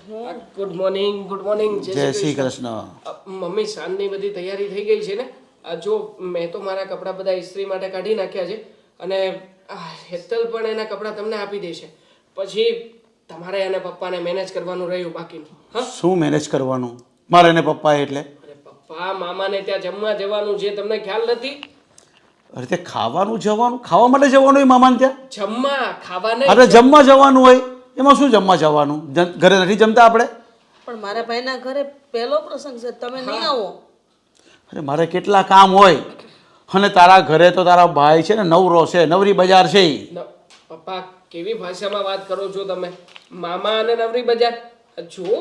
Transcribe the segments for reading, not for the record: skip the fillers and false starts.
Good morning જય Shri Krishna. Mummy સાંજની બધી તૈયારી થઈ ગઈ છે ને? આ જો મેં તો મારા કપડાં બધા ઇસ્ત્રી માટે કાઢી નાખ્યા છે અને હેતલ પણ એના કપડાં તમને આપી દેશે. પછી તમારે અને પપ્પાને મેનેજ કરવાનું રહ્યું બાકીનું. હા, શું મેનેજ કરવાનું મારે ને પપ્પા? એટલે અરે પપ્પા મામાને ત્યાં જમવા જવાનું છે, તમને ખ્યાલ નથી? અરે તે ખાવાનું જવાનું, ખાવા માટે જવાનું હોય મામાને ત્યાં? જમવા ખાવા નહીં. અરે જમવા જવાનું હોય એમાં શું જમવા જવાનું? ઘરે નથી જમતા આપણે? પણ મારા ભાઈના ઘરે પહેલો પ્રસંગ છે, તમે નહીં આવો? અરે મારે કેટલા કામ હોય અને તારા ઘરે તો તારા ભાઈ છે ને નવરો છે, નવરી બજાર છે ઈ. પપ્પા કેવી ભાષામાં વાત કરો છો તમે? મામા અને નવરી બજાર? જો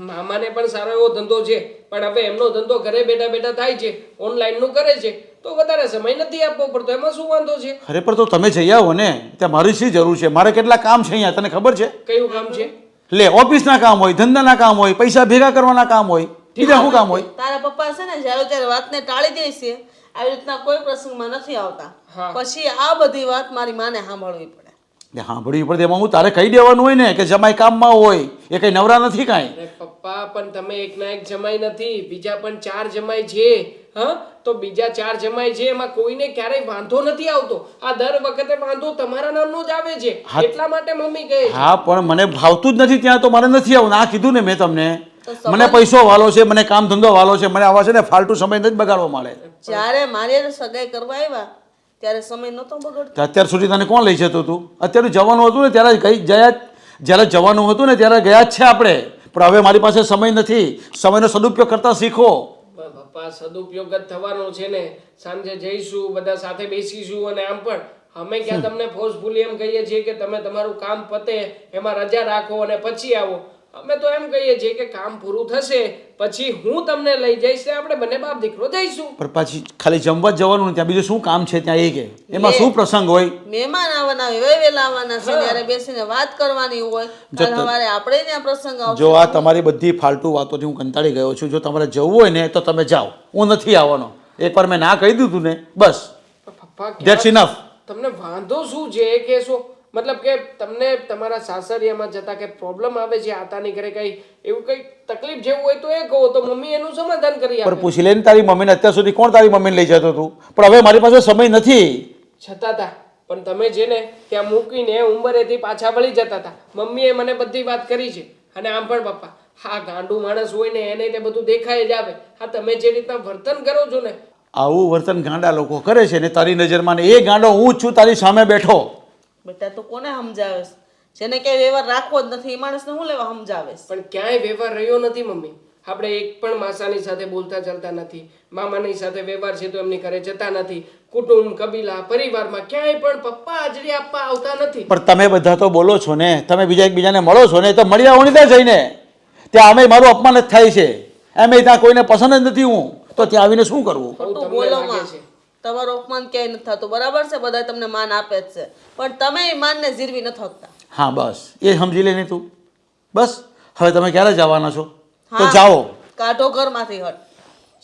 મામાને પણ સારો એવો ધંધો છે, પણ હવે એમનો ધંધો ઘરે બેઠા બેઠા થાય છે, ઓનલાઈન નું કરે છે, તો વધારે સમય નથી આપવો પડતો. એમાં શું વાંધો છે? અરે પણ તો તમે જઈ આવો ને, ત્યાં મારી શી જરૂર છે? મારે કેટલા કામ છે અહીંયા, તને ખબર છે? કયું કામ છે? લે, ઓફિસના કામ હોય, ધંધાના કામ હોય, પૈસા ભેગા કરવાના કામ હોય, બીજા શું કામ હોય? તારા પપ્પા છે ને જ્યારે ત્યારે વાતને ટાળી દે છે, આવી રીતના કોઈ પ્રસંગમાં નથી આવતા. પછી આ બધી વાત મારી માને સાંભળવી પડે. સાંભળવી પડે એમાં હું તારે કહી દેવાનું હોય ને કે જમાઈ કામમાં હોય, એ કઈ નવરા નથી કાંઈ. અરે પપ્પા પણ તમે એકના એક જમાઈ નથી, બીજા પણ 4 જમાઈ છે. હા, તો બીજા 4 જમાઈ છે, એમાં કોઈને ક્યારેય વાંધો નથી આવતો. આ દર વખતે વાંધો તમારા નામનો જ આવે છે, એટલા માટે મમ્મી કહે છે. હા, પણ મને ભાવતું જ નથી ત્યાં, તો મારે નથી આવું. આ કીધું ને મેં તમને, મને પૈસો વાલો છે, મને કામ ધંધો વાલો છે, મને આવા છે ને ફાલતુ સમય નથી બગાડવો મળે. જ્યારે મારે સગાઈ કરવા આવ્યા ત્યારે સમય નહોતો બગડતો. અત્યાર સુધી તને કોણ લઈ જતું હતું? અત્યારે જવાનું હતું ને ત્યારે ગઈ ગયા, જ્યારે જવાનું હતું ને ત્યારે ગયા જ છે આપણે, પણ હવે મારી પાસે સમય નથી. સમયનો સદુપયોગ કરતા શીખો. પપ્પા સદુપયોગ જ થવાનો છે ને. સાંજે જઈશું, બધા સાથે બેસીશું, અને આમ પણ અમે ક્યાં તમને ફોર્સફુલી એમ કહીએ છીએ કે તમે તમારું કામ પતે એમાં રજા રાખો અને પછી આવો. અમે તો એમ કહીએ છીએ કે કામ પૂરું થશે પછી હું તમને લઈ જઈશ ને આપણે બંને બાપ દીકરો જઈશું. પણ પછી ખાલી જમવા જ જવાનું ને ત્યાં બીજું શું કામ છે ત્યાં? એ કે એમાં શું પ્રસંગ હોય? મહેમાન આવવાના હોય, વહેલા આવવાના છે, ત્યારે બેસીને વાત કરવાની હોય. કાલ સવારે આપણે ત્યાં પ્રસંગ આવશે. જો આ તમારી બધી ફાલતુ વાતોથી હું કંટાળી ગયો છું. જો તમારે જવું હોય ને તો તમે જાઓ, હું નથી આવવાનો. એકવાર મેં ના કહી દીધું ને બસ, પપ્પા ધેટ્સ ઇનફ. તમને વાંધો શું છે એ કહેશો? મતલબ કે તમને તમારા સાસરિયામાં જતા કે પ્રોબ્લેમ આવે છે, આતાની ઘરે કઈ એવું કઈ તકલીફ જેવું હોય તો એ કહો, તો મમ્મી એનું સમાધાન કરી આપે. પણ પૂછી લે ને તારી મમ્મીને, અત્યાર સુધી કોણ તારી મમ્મીને લઈ જતો હતું? પણ હવે મારી પાસે સમય નથી. છતાં તા પણ તમે છે ને ત્યાં મૂકીને ઉંબરેથી પાછા વળી જતા હતા. મમ્મીએ મને બધી વાત કરી છે. અને આમ પણ પપ્પા, હા ગાંડું માણસ હોય ને એને તે બધું દેખાય જ આવે. હા, તમે જે રીતના વર્તન કરો છો ને, આવું વર્તન ગાંડા લોકો કરે છે ને તારી નજરમાં, ને એ ગાંડો હું જ છું તારી સામે બેઠો. બેટા તું કોને સમજાવેશ? જેને ક્યાંય વ્યવહાર રાખવો જ નથી એ માણસને હું લેવા સમજાવેશ? પણ ક્યાંય વ્યવહાર રહ્યો નથી મમ્મી. આપણે એક પણ માસાની સાથે બોલતા ચાલતા નથી, મામાની સાથે વ્યવહાર છે તો એમની ઘરે જતા નથી, કુટુંબ કબીલા પરિવારમાં ક્યાંય પણ પપ્પા હાજરી આપવા આવતા નથી. પણ તમે બધા તો બોલો છો ને, તમે બીજા એકબીજાને મળો છો ને, તો મળી આવો ને ત્યાં જઈને. ત્યાં અમે મારું અપમાન જ થાય છે, એમ ત્યાં કોઈને પસંદ જ નથી હું, તો ત્યાં આવીને શું કરવું? ખોટું બોલોમાં તમારું અપમાન ક્યાંય નથી થતું, બરાબર છે? બધા તમને માન આપે જ છે, પણ તમે એ માનને જીરવી નથી શકતા. હા બસ, એ સમજી લે ને તું. બસ હવે તમે ક્યારે જવાના છો? તો જાઓ. કાઢો ઘરમાંથી હટ.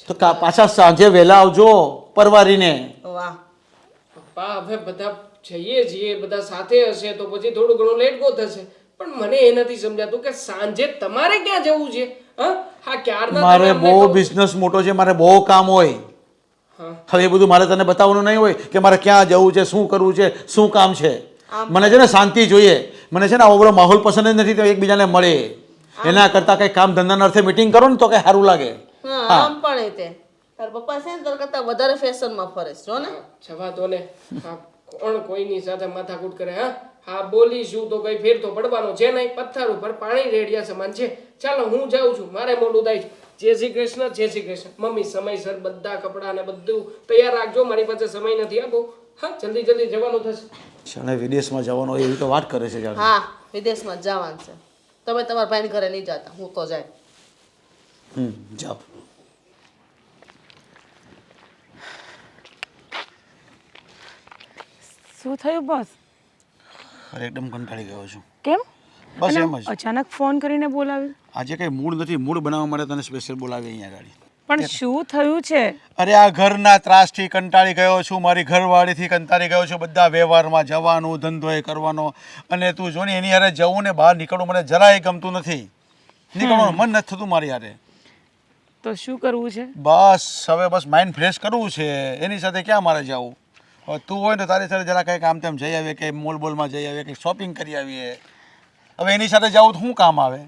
તો પાછા સાંજે વહેલા આવજો પરવારીને. વાહ પપ્પા, હવે બધા જઈએ છીએ, બધા સાથે હશે તો પછી થોડું ઘણું લેટ ગો થશે. પણ મને એ નથી સમજાતું કે સાંજે તમારે ક્યાં જવું છે? હા ક્યારના મારે બહુ બિઝનેસ મોટો છે, મારે બહુ કામ હોય. હવે એ બધું મારે તને બતાવવાનું નહીં હોય કે મારે ક્યાં જવું છે, શું કરવું છે, શું કામ છે. મને છે ને શાંતિ જોઈએ. મને છે ને આવો બધો માહોલ પસંદ જ નથી, તો એકબીજાને મળે. એના કરતાં કંઈ કામ ધંધાના અર્થે મીટિંગ કરો ને તો કંઈ સારું લાગે. આમ પણ તે તાર પપ્પા છે ને તાર કરતાં વધારે ફેશનમાં ફરે છે, જો ને. જવા દો ને. હા, કોણ કોઈની સાથે માથાકૂટ કરે? હા બોલીશું તો કઈ ફેર તો પડવાનો છે નહીં. પથ્થર ઉપર પાણી રેડિયા સમાન છે. ચાલો હું જાઉં છું, મારે મોડું થાય છે. જય શ્રી કૃષ્ણ. જય શ્રી કૃષ્ણ. મમ્મી સમયસર બધા કપડાં ને બધું તૈયાર રાખજો, મારી પાસે સમય નથી. આપો. હા, જલ્દી જલ્દી જવાનું થશે. શાણે વિદેશમાં જવાનો એવી તો વાત કરે છે. હા, વિદેશમાં જવાનું છે. તમે તમારા ભાઈને ઘરે નહીં જતા, હું તો જાય. જાઓ. શું થયું બોસ? અરે એકદમ કંટાળી ગયો છું. કેમ? બસ એમ જ. અચાનક ફોન કરીને બોલાવ્યું? આજે કઈ મૂડ નથી, મૂડ બનાવવા માટે તને સ્પેશિયલ બોલાવી અહીંયા ગાડી. પણ શું થયું છે? અરે આ ઘરના ત્રાસથી કંટાળી ગયો છું, મારી ઘરવાળીથી કંટાળી ગયો છું, બધા વ્યવહારમાં જવાનું, ધંધો એ કરવાનો, અને તું જો ને એની હારે જવું ને બહાર નીકળવું મને જરાય ગમતું નથી. નીકળવાનું મન નથી થતું મારી યારે. તો શું કરવું છે? બસ હવે બસ માઇન્ડ ફ્રેશ કરવું છે, એની સાથે ક્યાં મારે જવું? હવે તું હોય ને તારી સાથે જરા કંઈક આમ તેમ જઈ આવીએ, કે મોલ બોલમાં જઈ આવીએ, કંઈક શોપિંગ કરી આવીએ. હવે એની સાથે જાઉં તો શું કામ આવે?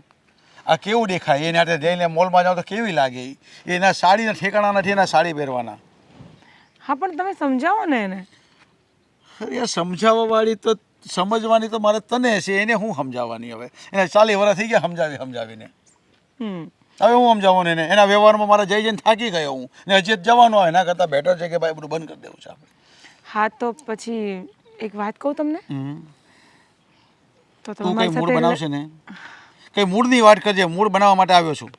આ કેવું દેખાય? એને હાથે જઈને મોલમાં જાઉં તો કેવી લાગે? એના સાડીના ઠેકાણા નથી, એના સાડી પહેરવાના. હા પણ તમે સમજાવો ને એને. અરે સમજાવવાવાળી તો સમજવાની તો મારે તને છે, એને હું સમજાવવાની? હવે એને 40 વર્ષ થઈ ગયા સમજાવીને. હવે હું સમજાવું એને? એના વ્યવહારમાં મારે જઈને થાકી ગયો હું, ને હજી જવાનો હોય. એના કરતાં બેટર છે કે ભાઈ બધું બંધ કરી દેવું છે આપણે. હા તો પછી એક વાત કહું તમને, તો તું તમારી કઈ મૂડ સાથે બનાવશે ને? કઈ મૂડની વાત કરજે, મૂડ બનાવવા માટે આવ્યો છું.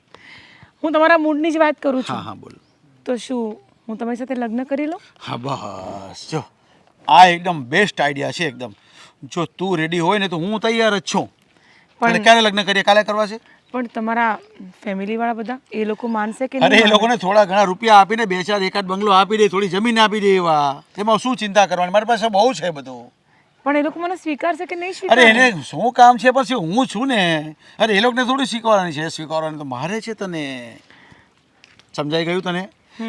હું તમારા મૂડની જ વાત કરું હા છું. હા બોલ. તો શું હું તમારી સાથે લગ્ન કરી લઉં? હા બસ જો આ એકદમ બેસ્ટ આઈડિયા છે એકદમ. જો તું રેડી હોય ને તો હું તૈયાર જ છું. પણ ક્યારે લગ્ન કરીએ? કાલે કરવા છે? પણ તમારા ફેમિલી વાળા બધા એ લોકો માનશે કે અરે નહીં એ માને? લોકોને થોડા ઘણા રૂપિયા આપીને 2-4 એકાદ બંગલો આપી દે, થોડી જમીન આપી દે, એવા એમાં શું ચિંતા કરવાની? મારી પાસે બહુ છે બધું. પણ એ લોકો મને સ્વીકારશે કે નહીં અરે સ્વીકારે? એને શું કામ છે? પછી હું છું ને. અરે એ લોકોને થોડી સ્વીકારવાની છે, સ્વીકારવાની તો મારે છે. તને સમજાઈ ગયું તને?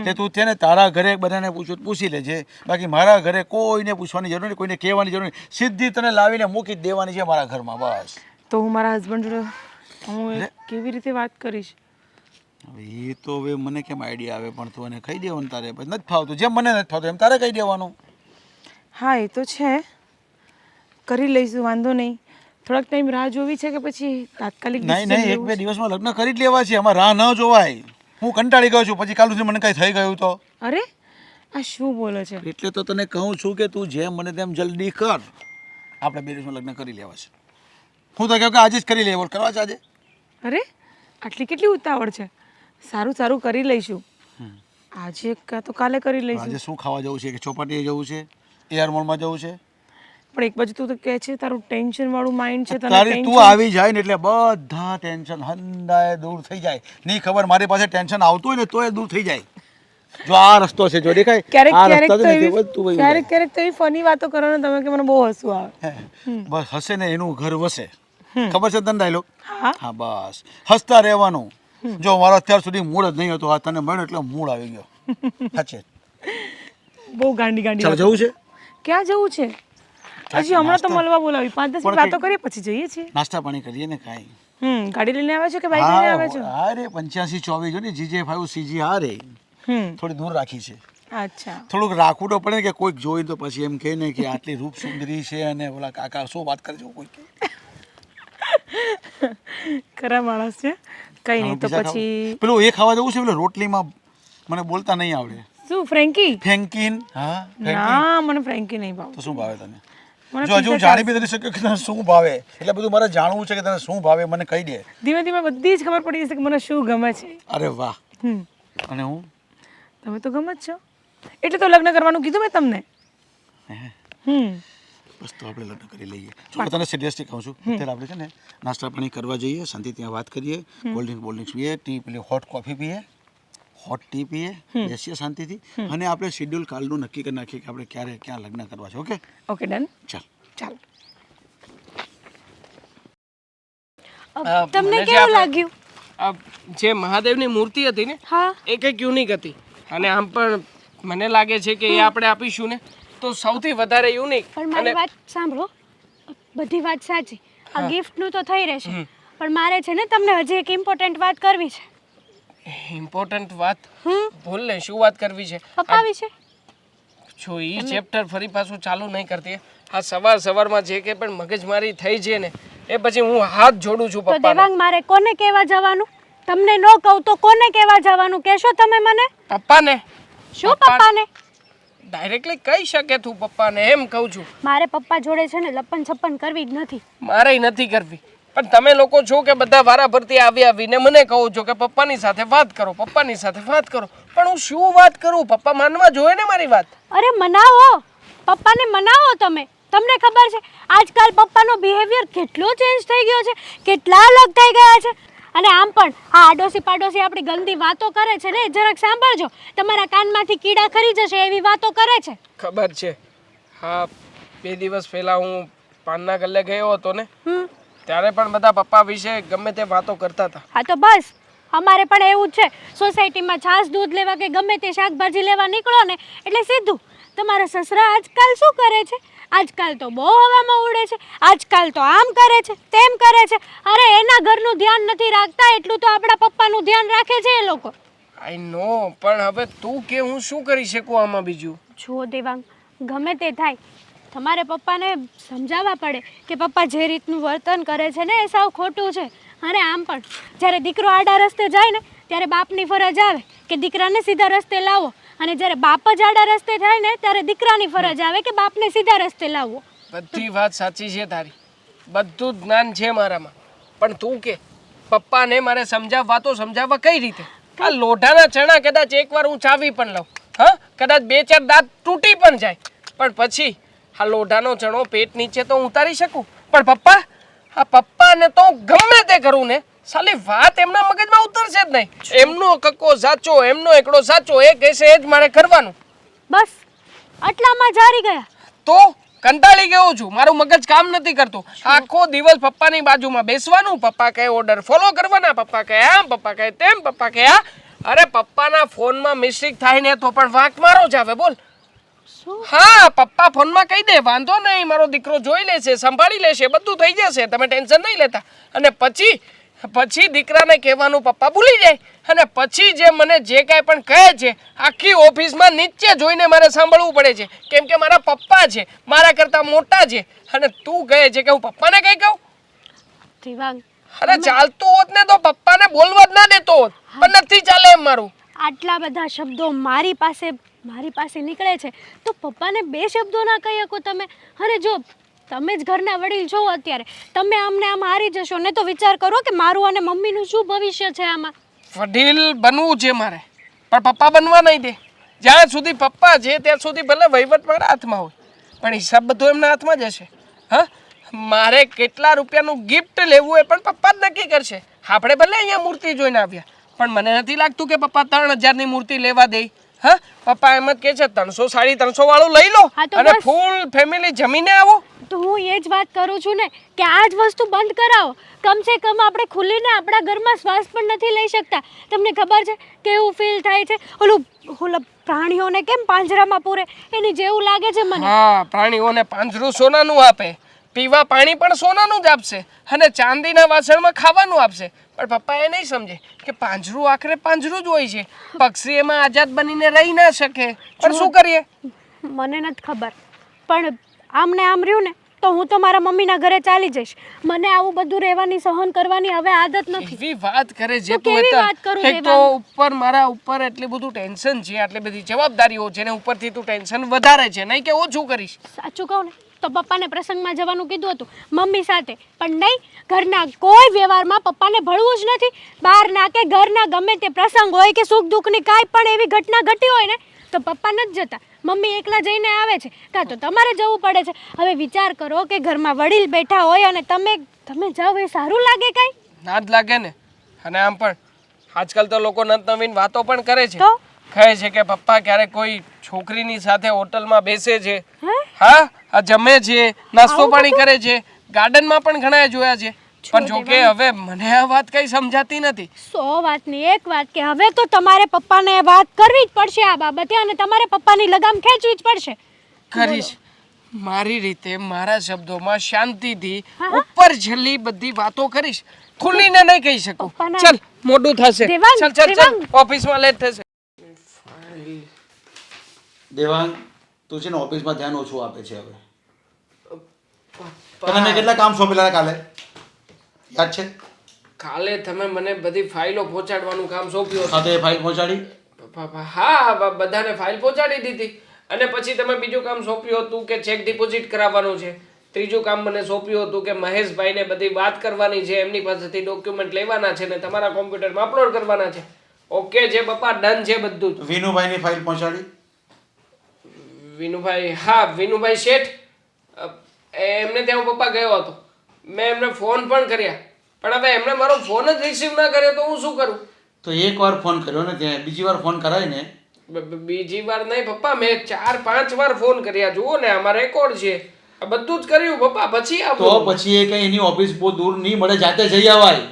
કે તું છે ને તારા ઘરે બધાને પૂછી લેજે, બાકી મારા ઘરે કોઈને પૂછવાની જરૂર નહીં, કોઈને કહેવાની જરૂર નહીં. સીધી તને લાવીને મૂકી જ દેવાની છે મારા ઘરમાં. બસ. તો હું મારા હસબન્ડ જોડે હું કેવી રીતે વાત કરીશ? હવે એ તો હવે મને કેમ આઈડિયા આવે, પણ તું એને કહી દેવાનું તારે. પછી નથી ફાવતું, જેમ મને નથી ફાવતું એમ તારે કહી દેવાનું. હા એ તો છે, કરી લઈશું, વાંધો નહીં. થોડાક ટાઈમ રાહ જોવી છે કે પછી તાત્કાલિક નહીં decision નહીં, લેવું 1-2 દિવસમાં લગ્ન કરી જ લેવા છે. આમાં રાહ ન જોવાય. હું કંટાળી ગયો છું, પછી કાલ સુધી મને કંઈ થઈ ગયું તો? છે? અરે આ શું બોલે છે? એટલે તો તને કહું છું કે તું જેમ મને તેમ જલ્દી કર. આપણે 2 દિવસમાં લગ્ન કરી લેવા છે. હું તો કહું કે આજે જ કરી લેવો. કરવા છે આજે? અરે આટલી કેટલી ઉતાવળ છે? સારું સારું કરી લઈશું. આજે કાં તો કાલે કરી લઈશું. આજે શું ખાવા જવું છે? કે ચોપાટીએ જવું છે? એઆર મોલમાં જવું છે? પણ એક બાજુ તું તો કહે છે તારું ટેન્શન વાળું માઇન્ડ છે, તને તારી તું tension- આવી જાય ને એટલે બધા ટેન્શન હંધાય દૂર થઈ જાય. નહીં ખબર મારી પાસે ટેન્શન આવતું હોય ને તોય દૂર થઈ જાય. જો આ રસ્તો છે, જો દેખાય ક્યારેક આ ક્યારેક રસ્તો તો છે ને તે એવી બધું વહી ક્યારેક ક્યારેક તો એવી ફની વાતો કરો ને તમે કે મને બહુ હસવું આવે. જાય. બસ હશે ને એનું ઘર વસે. ખબર છે તને ડાયલોગ? હા હા બસ હસતા રહેવાનું. જો મારો અત્યાર સુધી મૂડ જ નહીં હતો, આ તને મળ્યો એટલે મૂડ આવી ગયો. સાચે બહુ ગાંડી ગાંડી ચાલ વાતો. જવું છે? ક્યાં જવું છે? હજી હમણાં તો મળવા બોલાવી, 5-10 મિનિટ વાતો કરીએ પછી જઈએ છીએ. નાસ્તા પાણી કરીએ ને કાંઈ. ગાડી લઈને આવે છો કે બાઈક લઈને આવે છો? હા રે 85-24 જો ને GJ5 CG આ રે થોડી દૂર રાખી છે. અચ્છા થોડુંક રાખવું તો પડે ને, કે કોઈક જોઈ તો પછી એમ કહે ને કે આટલી રૂપ સુંદરી છે અને ઓલા કાકા શું વાત કરે છે કોઈ કહે. ખરા માણસ છે. કઈ નહીં તો બીજા પછી ખાવા- પેલું એ ખાવા જવું છે, પેલું રોટલીમાં મને બોલતા નહીં આવડે. શું ફ્રેન્કી? ફેંકીન. હા ના મને ફ્રેન્કી નહીં ભાવ. તો શું ભાવે તને? મને જો હજુ હું જાણી બી નથી શક્યો કે તને શું ભાવે, એટલે બધું મારે જાણવું છે કે તને શું ભાવે, મને કહી દે. ધીમે ધીમે બધી જ ખબર પડી જશે કે મને શું ગમે છે. અરે વાહ. હમ અને હું તમે તો ગમે જ છો, એટલે તો લગ્ન કરવાનું કીધું મેં તમને. બસ તો આપણે લગ્ન કરી લઈએ. જો હું તને સિરિયસલી કહું છું, અત્યારે આપણે છે ને નાસ્તા પાણી કરવા જઈએ, શાંતિ ત્યાં વાત કરીએ, કોલ્ડ ડ્રિંક પીએ, ટી પેલી હોટ કોફી પીએ, હોટ ટી પીએ, બેસીએ શાંતિથી, અને આપણે શેડ્યુલ કાલનું નક્કી કરી નાખીએ કે આપણે ક્યારે ક્યાં લગ્ન કરવા છે. Okay okay done. ચાલ. ચાલો. તમને કેવું લાગ્યું? જે મહાદેવની મૂર્તિ હતી ને, હા એ કંઈક યુનિક હતી. અને આમ પણ મને લાગે છે કે એ આપણે આપીશું ને તો સૌથી વધારે યુનિક. પણ મારી વાત સાંભળો, બધી વાત સાચી, આ ગિફ્ટનું તો થઈ રહેશે, પણ મારે છે ને તમને હજી એક ઇમ્પોર્ટન્ટ વાત કરવી છે. ઇમ્પોર્ટન્ટ વાત? બોલ ને, શું વાત કરવી છે? પપ્પા વિશે. જો ઈ ચેપ્ટર ફરી પાછું ચાલુ નહીં કરતી. આ સવારમાં જે કે પણ મગજમારી થઈ છે ને, એ પછી હું હાથ જોડું છું તો પપ્પાને. દેવાંગ મારે કોને કહેવા જવાનું? તમને ન કહું તો કોને કહેવા જવાનું કહેશો તમે મને? પપ્પાને. શું પપ્પાને? ડાયરેક્ટલી કહી શકે તું પપ્પાને, એમ કહું છું. મારે પપ્પા જોડે છે ને લપન છપ્પન કરવી જ નથી. મારે નથી કરવી, પણ તમે લોકો છો કે બધા વારા ફરતી આવીને મને કહો છો કે પપ્પાની સાથે વાત કરો, પપ્પાની સાથે વાત કરો. પણ હું શું વાત કરું? પપ્પા માનવા જોઈએ ને મારી વાત. અરે મનાવો, પપ્પાને મનાવો તમે. તમને ખબર છે આજકાલ પપ્પાનો બિહેવિયર કેટલો ચેન્જ થઈ ગયો છે, કેટલા અલગ થઈ ગયા છે. અને આમ પણ આ આડોશી પાડોશી આપણી ગંદી વાતો કરે છે ને, જરાક સાંભળજો, તમારા કાનમાંથી કીડા ખરી જશે એવી વાતો કરે છે. ખબર છે. હા, 2 દિવસ પહેલા હું પાનના ગલ્લે ગયો હતો ને, ત્યારે પણ બધા પપ્પા વિશે ગમે તે વાતો કરતા હતા. હા તો બસ અમારે પણ એવું જ છે. સોસાયટીમાં છાશ દૂધ લેવા કે ગમે તે શાકભાજી લેવા નીકળો ને એટલે સીધું તમારા સસરા આજકાલ શું કરે છે, આજકાલ તો બહુ હવામાં ઉડે છે, આજકાલ તો આમ કરે છે તેમ કરે છે. અરે એના ઘરનું ધ્યાન નથી રાખતા એટલું તો આપણા પપ્પાનું ધ્યાન રાખે છે એ લોકો. આઈ નો, પણ હવે તું કે હું શું કરી શકું આમાં બીજું? જુઓ દેવાંગ, ગમે તે થાય તમારે પપ્પાને સમજાવવા પડે કે પપ્પા જે રીતનું વર્તન કરે છે ને એ સાવ ખોટું છે. અને આમ પણ જ્યારે દીકરો આડા રસ્તે જાય ને ત્યારે બાપની ફરજ આવે કે દીકરાને સીધા રસ્તે લાવો, અને જ્યારે બાપ જ આડા રસ્તે થાય ને ત્યારે દીકરાની ફરજ આવે કે બાપને સીધા રસ્તે લાવવો. બધી વાત સાચી છે તારી, બધું જ જ્ઞાન છે મારામાં, પણ તું કે પપ્પાને મારે સમજાવવા કઈ રીતે? આ લોઢાના ચણા કદાચ એકવાર હું ચાવી પણ લઉં, હા કદાચ 2-4 દાંત તૂટી પણ જાય, પણ પછી આ લોઢાનો ચણો પેટ નીચે તો ઉતારી શકું, પણ પપ્પાને તો ગમે તે કરું ને સાલી વાત એમના મગજમાં ઉતરશે જ નહીં. એમનો કક્કો સાચો, એમનો એકડો સાચો, એ કહેશે એ જ મારે કરવાનું. બસ આટલામાં જ હારી ગયા. તો કંટાળી ગયો છું, મારું મગજ કામ નથી કરતું. આખો દિવસ પપ્પાની બાજુમાં બેસવાનું, પપ્પા કહે ઓર્ડર ફોલો કરવાના, પપ્પા કહે આમ, પપ્પા કહે તેમ, પપ્પા કહે આ. અરે પપ્પાના ફોનમાં મિસ્ટેક થાય ને તો પણ વાંક મારો જ આવે, બોલ. હા, પપ્પા ફોનમાં કહી દે વાંધો નહીં, મારો દીકરો જોઈ લેશે, સંભાળી લેશે, બધું થઈ જશે, તમે ટેન્શન નહીં લેતા. અને પછી દીકરાને કહેવાનું પપ્પા ભૂલી જાય, અને પછી જે મને જે કાંઈ પણ કહે છે આખી ઓફિસમાં નીચે જોઈને મારે સાંભળવું પડે છે, કેમ કે મારા પપ્પા છે, મારા કરતાં મોટા છે, અને તું કહે છે કે હું પપ્પાને કંઈ કહું? દેવાંગ, અરે ચાલતું હોત ને તો પપ્પાને બોલવા જ ના દેતો હોત, પણ નથી ચાલે એમ મારું. આટલા બધા શબ્દો મારી પાસે નીકળે છે તો પપ્પાને 2 શબ્દો ના કહી શકો તમે? અરે જો તમે જ ઘરના વડીલ છો, અત્યારે તમે અમને આમ હારી જશો ને તો વિચાર કરો કે મારું અને મમ્મીનું શું ભવિષ્ય છે આમાં. વડીલ બનવું છે મારે, પણ પપ્પા બનવા નહીં દે. જ્યાં સુધી પપ્પા છે ત્યાં સુધી ભલે વહીવટ મારા હાથમાં હોય, પણ હિસાબ બધો એમના હાથમાં જ હશે. હા, મારે કેટલા રૂપિયાનું ગિફ્ટ લેવું એ પણ પપ્પા જ નક્કી કરશે. આપણે ભલે અહીંયા મૂર્તિ જોઈને આવ્યા, પણ મને નથી લાગતું કે પપ્પા 3000ની મૂર્તિ લેવા દે. હા, પપ્પા એમ જ કહે છે 300 350 વાળું લઈ લો અને ફૂલ ફેમિલી જમીને આવો. તો હું એ જ વાત કરું છું ને કે આ જ વસ્તુ બંધ કરાવો. કમસે કમ આપણે ખુલીને આપણા ઘરમાં શ્વાસ પણ નથી લઈ શકતા. તમને ખબર છે કેવું ફીલ થાય છે? ઓલા પ્રાણીઓને કેમ પાંજરામાં પૂરે એની જેવું લાગે છે મને. હા, પ્રાણીઓને પાંજરું સોનાનું આપે, પીવા પાણી પણ સોનાનું જ આપશે, અને ચાંદીના વાસણમાં ખાવાનું આપશે. પણ પપ્પા એ નહીં સમજે કે પાંજરું આખરે પાંજરું જ હોય છે, પક્ષી એમાં આઝાદ બનીને રહી ના શકે. પણ શું કરીએ? મને નથી ખબર, પણ આમને આમ રહ્યું ને તો હું તો મારા મમ્મીના ઘરે ચાલી જઈશ. મને આવું બધું રહેવાની સહન કરવાની હવે આદત નથી. એવી વાત કરે છે તું. કેવી વાત કરું એક તો ઉપર મારા ઉપર એટલી બધું ટેન્શન છે, આટલી બધી જવાબદારીઓ છે ને ઉપરથી તું ટેન્શન વધારે છે, નહીં કે ઓછું કરીશ? સાચું કહું ને તો પપ્પાને પ્રસંગમાં જવાનું કીધું હતું મમ્મી સાથે, પણ નહીં, ઘરના કોઈ વ્યવહારમાં પપ્પાને ભળવું જ નથી. બહારના કે ઘરના ગમે તે પ્રસંગ હોય કે સુખ દુઃખની કાંઈ પણ એવી ઘટના ઘટી હોય ને તો પપ્પા નથી જતા, મમ્મી એકલા જઈને આવે છે, કાં તો તમારે જવું પડે છે. હવે વિચાર કરો કે ઘરમાં વડીલ બેઠા હોય અને તમે જાઓ, એ સારું લાગે કાંઈ? ના જ લાગે ને. અને આમ પણ આજકાલ તો લોકો નવીન વાતો પણ કરે છે, તો કહે છે કે પપ્પા ક્યારેક કોઈ છોકરીની સાથે હોટલમાં બેસે છે, હા આ જમે છે, નાસ્તો પાણી કરે છે, ગાર્ડનમાં પણ ઘણા જોયા છે. પણ જો કે હવે મને આ વાત કઈ સમજાતી નથી. 100 વાતની એક વાત કે હવે તો તમારે પપ્પાને વાત કરવી જ પડશે આ બાબતે, અને તમારે પપ્પાની લગામ ખેંચવી જ પડશે. કરીશ મારી રીતે, મારા શબ્દોમાં શાંતિથી ઉપર છેલ્લી બધી વાતો કરીશ, ખુલીને નહીં કહી શકું. ચાલ મોડું થશે, ચાલ ચાલ ચાલ ઓફિસમાં લેટ થશે. દેવાંગ, તું છે ને ઓફિસમાં ધ્યાન ઓછું આપે છે હવે. તને મેં કેટલા કામ સોંપેલા કાલે યાદ છે? કાલે તમે મને બધી ફાઇલો પહોંચાડવાનું કામ સોંપ્યું સાથે ફાઇલ પહોંચાડી? હા, બધાને ફાઇલ પહોંચાડી દીધી. અને પછી તમે બીજું કામ સોંપ્યું હતું કે ચેક ડિપોઝિટ કરાવવાનું છે. ત્રીજું કામ મને સોંપ્યું હતું કે મહેશભાઈને બધી વાત કરવાની છે, એમની પાસેથી ડોક્યુમેન્ટ લેવાના છે ને તમારા કોમ્પ્યુટરમાં અપલોડ કરવાના છે. ઓકે છે પપ્પા, ડન છે બધું જ. વિનુભાઈની ફાઇલ પહોંચાડી? વિનુભાઈ, હા વિનુભાઈ શેઠ, એમને ત્યાં હું પપ્પા ગયો હતો, મેં એમને ફોન પણ કર્યા, પણ હવે એમને મારો ફોન જ રિસીવ ના કર્યો તો હું શું કરું? તો એકવાર ફોન કર્યો ને, ત્યાં બીજી વાર ફોન કરાય ને. બીજી વાર નહીં પપ્પા, મેં 4-5 વાર ફોન કર્યા, જુઓ ને આમાં રેકોર્ડ છે. આ બધું જ કર્યું પપ્પા, પછી તો આવું પછી એ કઈ એની ઓફિસ બહુ દૂર નહીં મળે, જાતે જઈ આવાય.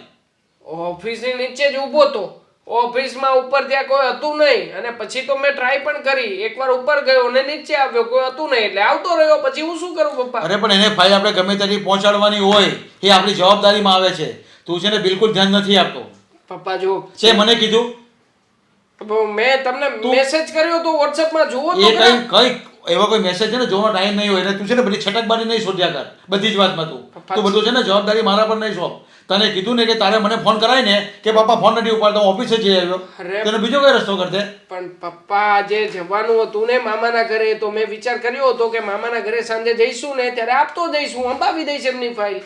ઓફિસની નીચે જ ઊભો તો, ઓફિસમાં ઉપર ત્યાં કોઈ હતું નહીં, અને પછી તો મેં ટ્રાય પણ કરી, એકવાર ઉપર ગયો ને નીચે આવ્યો, કોઈ હતું નહીં એટલે આવતો રહ્યો. પછી હું શું કરું પપ્પા? અરે પણ એને ફાઇલ આપણે ગમે ત્યાંથી પહોંચાડવાની હોય, એ આપણી જવાબદારીમાં આવે છે. તું છે ને બિલકુલ ધ્યાન નથી આપતો. પપ્પા જો છે મને કીધું મેં તમને મેસેજ કર્યો તો વોટ્સએપમાં જુઓ તો એ ખરા. કઈ એવા કોઈ મેસેજ છે ને જોવાનો ટાઈમ નહીં હોય, એટલે તું છે ને બધી છટકબારી નહીં શોધ્યા કર બધી જ વાતમાં. તું બધું છે ને જવાબદારી મારા પર નહીં સોંપ. તને કીધું ને કે તારે મને ફોન કરાય ને કે પપ્પા ફોન નથી ઉપાડતો, ઓફિસે જઈ આવ્યો, તને બીજો કઈ રસ્તો કરતે. પણ પપ્પા આજે જવાનું હતું ને મામાના ઘરે, તો મેં વિચાર કર્યો હતો કે મામાના ઘરે સાંજે જઈશું ને ત્યારે આપતો જઈશું, અંબાવી દઈશ એમની ફાઇલ.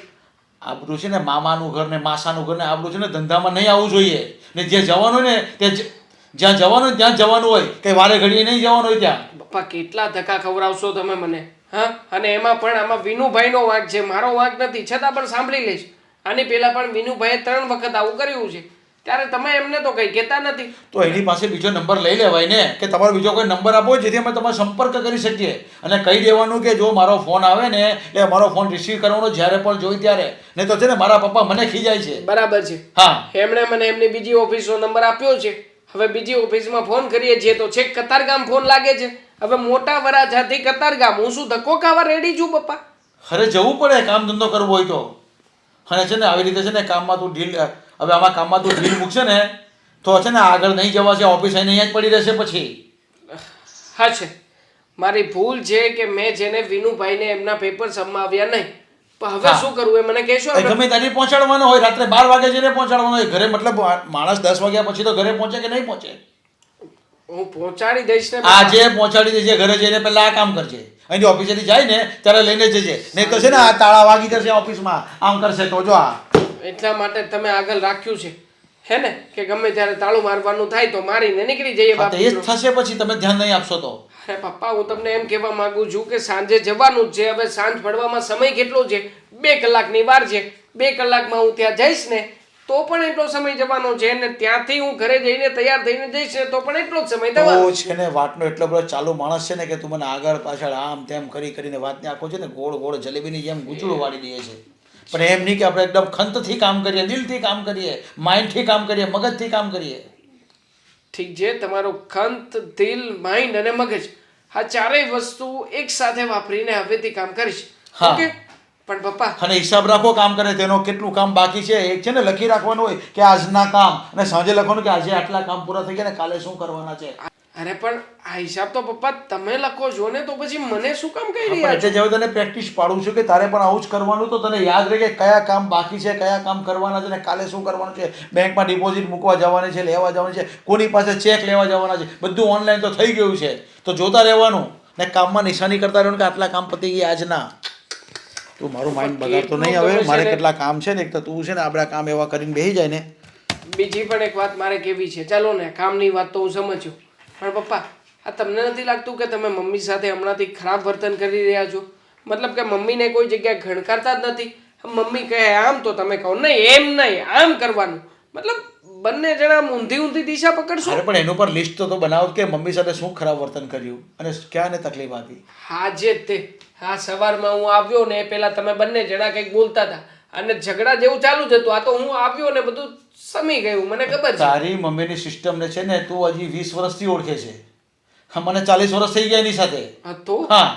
આબરું છે ને મામાનું ઘર ને માસાનું ઘર ને આબરું છે ને ધંધામાં નહીં આવવું જોઈએ. ને જે જવાનું ને તે જ્યાં જવાનું હોય ત્યાં જવાનું હોય, કઈ વારે ઘડીએ નહીં જવાનું હોય ત્યાં. પપ્પા કેટલા ધક્કા ખવડાવશો તમે મને? હા, અને એમાં પણ આમાં વિનુભાઈનો વાંક છે, મારો વાંક નથી, છતાં પણ સાંભળી લઈશ. આની પહેલા પણ વિનુભાઈએ 3 વખત આવું કર્યું છે, ત્યારે તમે એમને તો કઈ કહેતા નથી. તો એની પાસે બીજો નંબર લઈ લેવાય ને, કે તમારો બીજો કોઈ નંબર આપો જેથી અમે તમારો સંપર્ક કરી શકીએ, અને કહી દેવાનું કે જો મારો ફોન આવે ને એટલે મારો ફોન રિસીવ કરવાનો જ્યારે પણ જોઈ ત્યારે. નહીં તો છે ને મારા પપ્પા મને ખીજાય છે. બરાબર છે. હા, એમણે મને એમની બીજી ઓફિસનો નંબર આપ્યો છે. હવે બીજી ઓફિસમાં ફોન કરીએ છીએ તો છેક કતારગામ ફોન લાગે છે. હવે મોટા વરાછાથી કતારગામ હું શું ધક્કો ખાવા રેડી છું પપ્પા? અરે જવું પડે કામ ધંધો કરવો હોય તો. અને છે ને આવી રીતે છે ને કામમાં તું ઢીલ, હવે આમાં કામમાં તું ઢીલ મૂકશે ને તો છે ને આગળ નહીં જવાશે, ઓફિસ આવીને અહીંયા જ પડી રહેશે પછી. હા છે, મારી ભૂલ છે કે મેં જેને વિનુભાઈને એમના પેપર સમાવ્યા નહીં. પણ હવે શું કરવું એ મને કહેશો? ગમે ત્યાંથી પહોંચાડવાનો હોય, રાત્રે 12 વાગે જઈને પહોંચાડવાનો હોય ઘરે. મતલબ માણસ 10 વાગ્યા પછી તો ઘરે પહોંચે કે નહીં પહોંચે? હું પહોંચાડી દઈશ ને. આજે પહોંચાડી દેજે. ઘરે જઈને પહેલા આ કામ કરજે. અહીંથી ઓફિસેથી જાય ને ત્યારે લઈને જજે, નહીં તો છે ને આ તાળા વાગી કરશે ઓફિસમાં, આમ કરશે તો જો આ. એટલા માટે તમે આગળ રાખ્યું છે હે ને, કે ગમે ત્યારે તાળું મારવાનું થાય તો મારીને નીકળી જઈએ. હા, તો એ જ થશે પછી તમે ધ્યાન નહીં આપશો તો. અરે પપ્પા હું તમને એમ કહેવા માંગુ છું કે સાંજે જવાનું જ છે. હવે સાંજ પડવામાં સમય કેટલો છે? 2 કલાકની વાર છે. 2 કલાકમાં હું ત્યાં જઈશ ને તો પણ એટલો સમય જવાનો છે, ને ત્યાંથી હું ઘરે જઈને તૈયાર થઈને જઈશ ને તો પણ એટલો જ સમય થવાનો છે ને. વાતનો એટલો બધો ચાલુ માણસ છે ને કે તું મને આગળ પાછળ આમ તેમ કરીને વાતને આખો છે ને ગોળ ગોળ જલેબીની જેમ ગૂંચળું વાળી દે છે. પણ એમ નહીં કે આપણે એકદમ ખંતથી કામ કરીએ, દિલથી કામ કરીએ, માઇન્ડથી કામ કરીએ, મગજથી કામ કરીએ. ઠીક છે, તમારું ખંત, દિલ, માઇન્ડ અને મગજ આ ચારેય વસ્તુ એક સાથે વાપરીને હવેથી કામ કરીશ. હા. ઓકે? પણ પપ્પા અને હિસાબ રાખો કામ કરે તેનો, કેટલું કામ બાકી છે. એક છે ને લખી રાખવાનું હોય કે આજના કામ, અને સાંજે લખવાનું કે આજે આટલા કામ પૂરા થઈ ગયા ને કાલે શું કરવાના છે. અરે પણ આ હિસાબ તો પપ્પા તમે લખો છો ને, તો પછી મને શું કામ કહી પણ રહ્યા છો? એટલે જેવું તને પ્રેક્ટિસ પાડું છું કે તારે પણ આવું જ કરવાનું, તો તને યાદ રહે કે કયા કામ બાકી છે, કયા કામ કરવાના છે ને કાલે શું કરવાનું છે. બેંકમાં ડિપોઝિટ મૂકવા જવાની છે, લેવા જવાની છે, કોની પાસે ચેક લેવા જવાના છે, બધું ઓનલાઈન તો થઈ ગયું છે. તો જોતા રહેવાનું ને કામમાં નિશાની કરતા રહેવાનું કે આટલા કામ પતી ગયા આજના. તું મારું માઇન્ડ બગાડતો નહીં. હવે મારે કેટલા કામ છે ને, એક તો તું છે ને આપણા કામ એવા કરીને બેસી જાય ને. બીજી પણ એક વાત મારે કેવી છે. ચાલો ને, કામની વાત તો હું સમજ્યો, પણ પપ્પા આ તમને નથી લાગતું કે તમે મમ્મી સાથે હમણાંથી ખરાબ વર્તન કરી રહ્યા છો? મતલબ કે મમ્મીને કોઈ જગ્યાએ ઘણકારતા જ નથી. મમ્મી કહે આમ તો તમે કહો નહીં, એમ નહીં, આમ કરવાનું. મતલબ બંને જણા ઊંધી ઊંધી દિશા પકડશો. અરે પણ એનું પર લિસ્ટ તો બનાવો કે મમ્મી સાથે શું ખરાબ વર્તન કર્યું અને ક્યાં ને તકલીફ આપી. હા જે તે, હા સવારમાં હું આવ્યો ને પેલા તમે બંને જણા કંઈક બોલતા હતા અને ઝઘડા જેવું ચાલુ જ હતું. આ તો હું આવ્યો ને બધું સમી ગયું, મને ખબર છે. તારી મમ્મીની સિસ્ટમ ને છે ને તું હજી 20 વર્ષથી ઓળખે છે. હા, મને 40 વર્ષ થઈ ગયા એની સાથે. હા તો હા,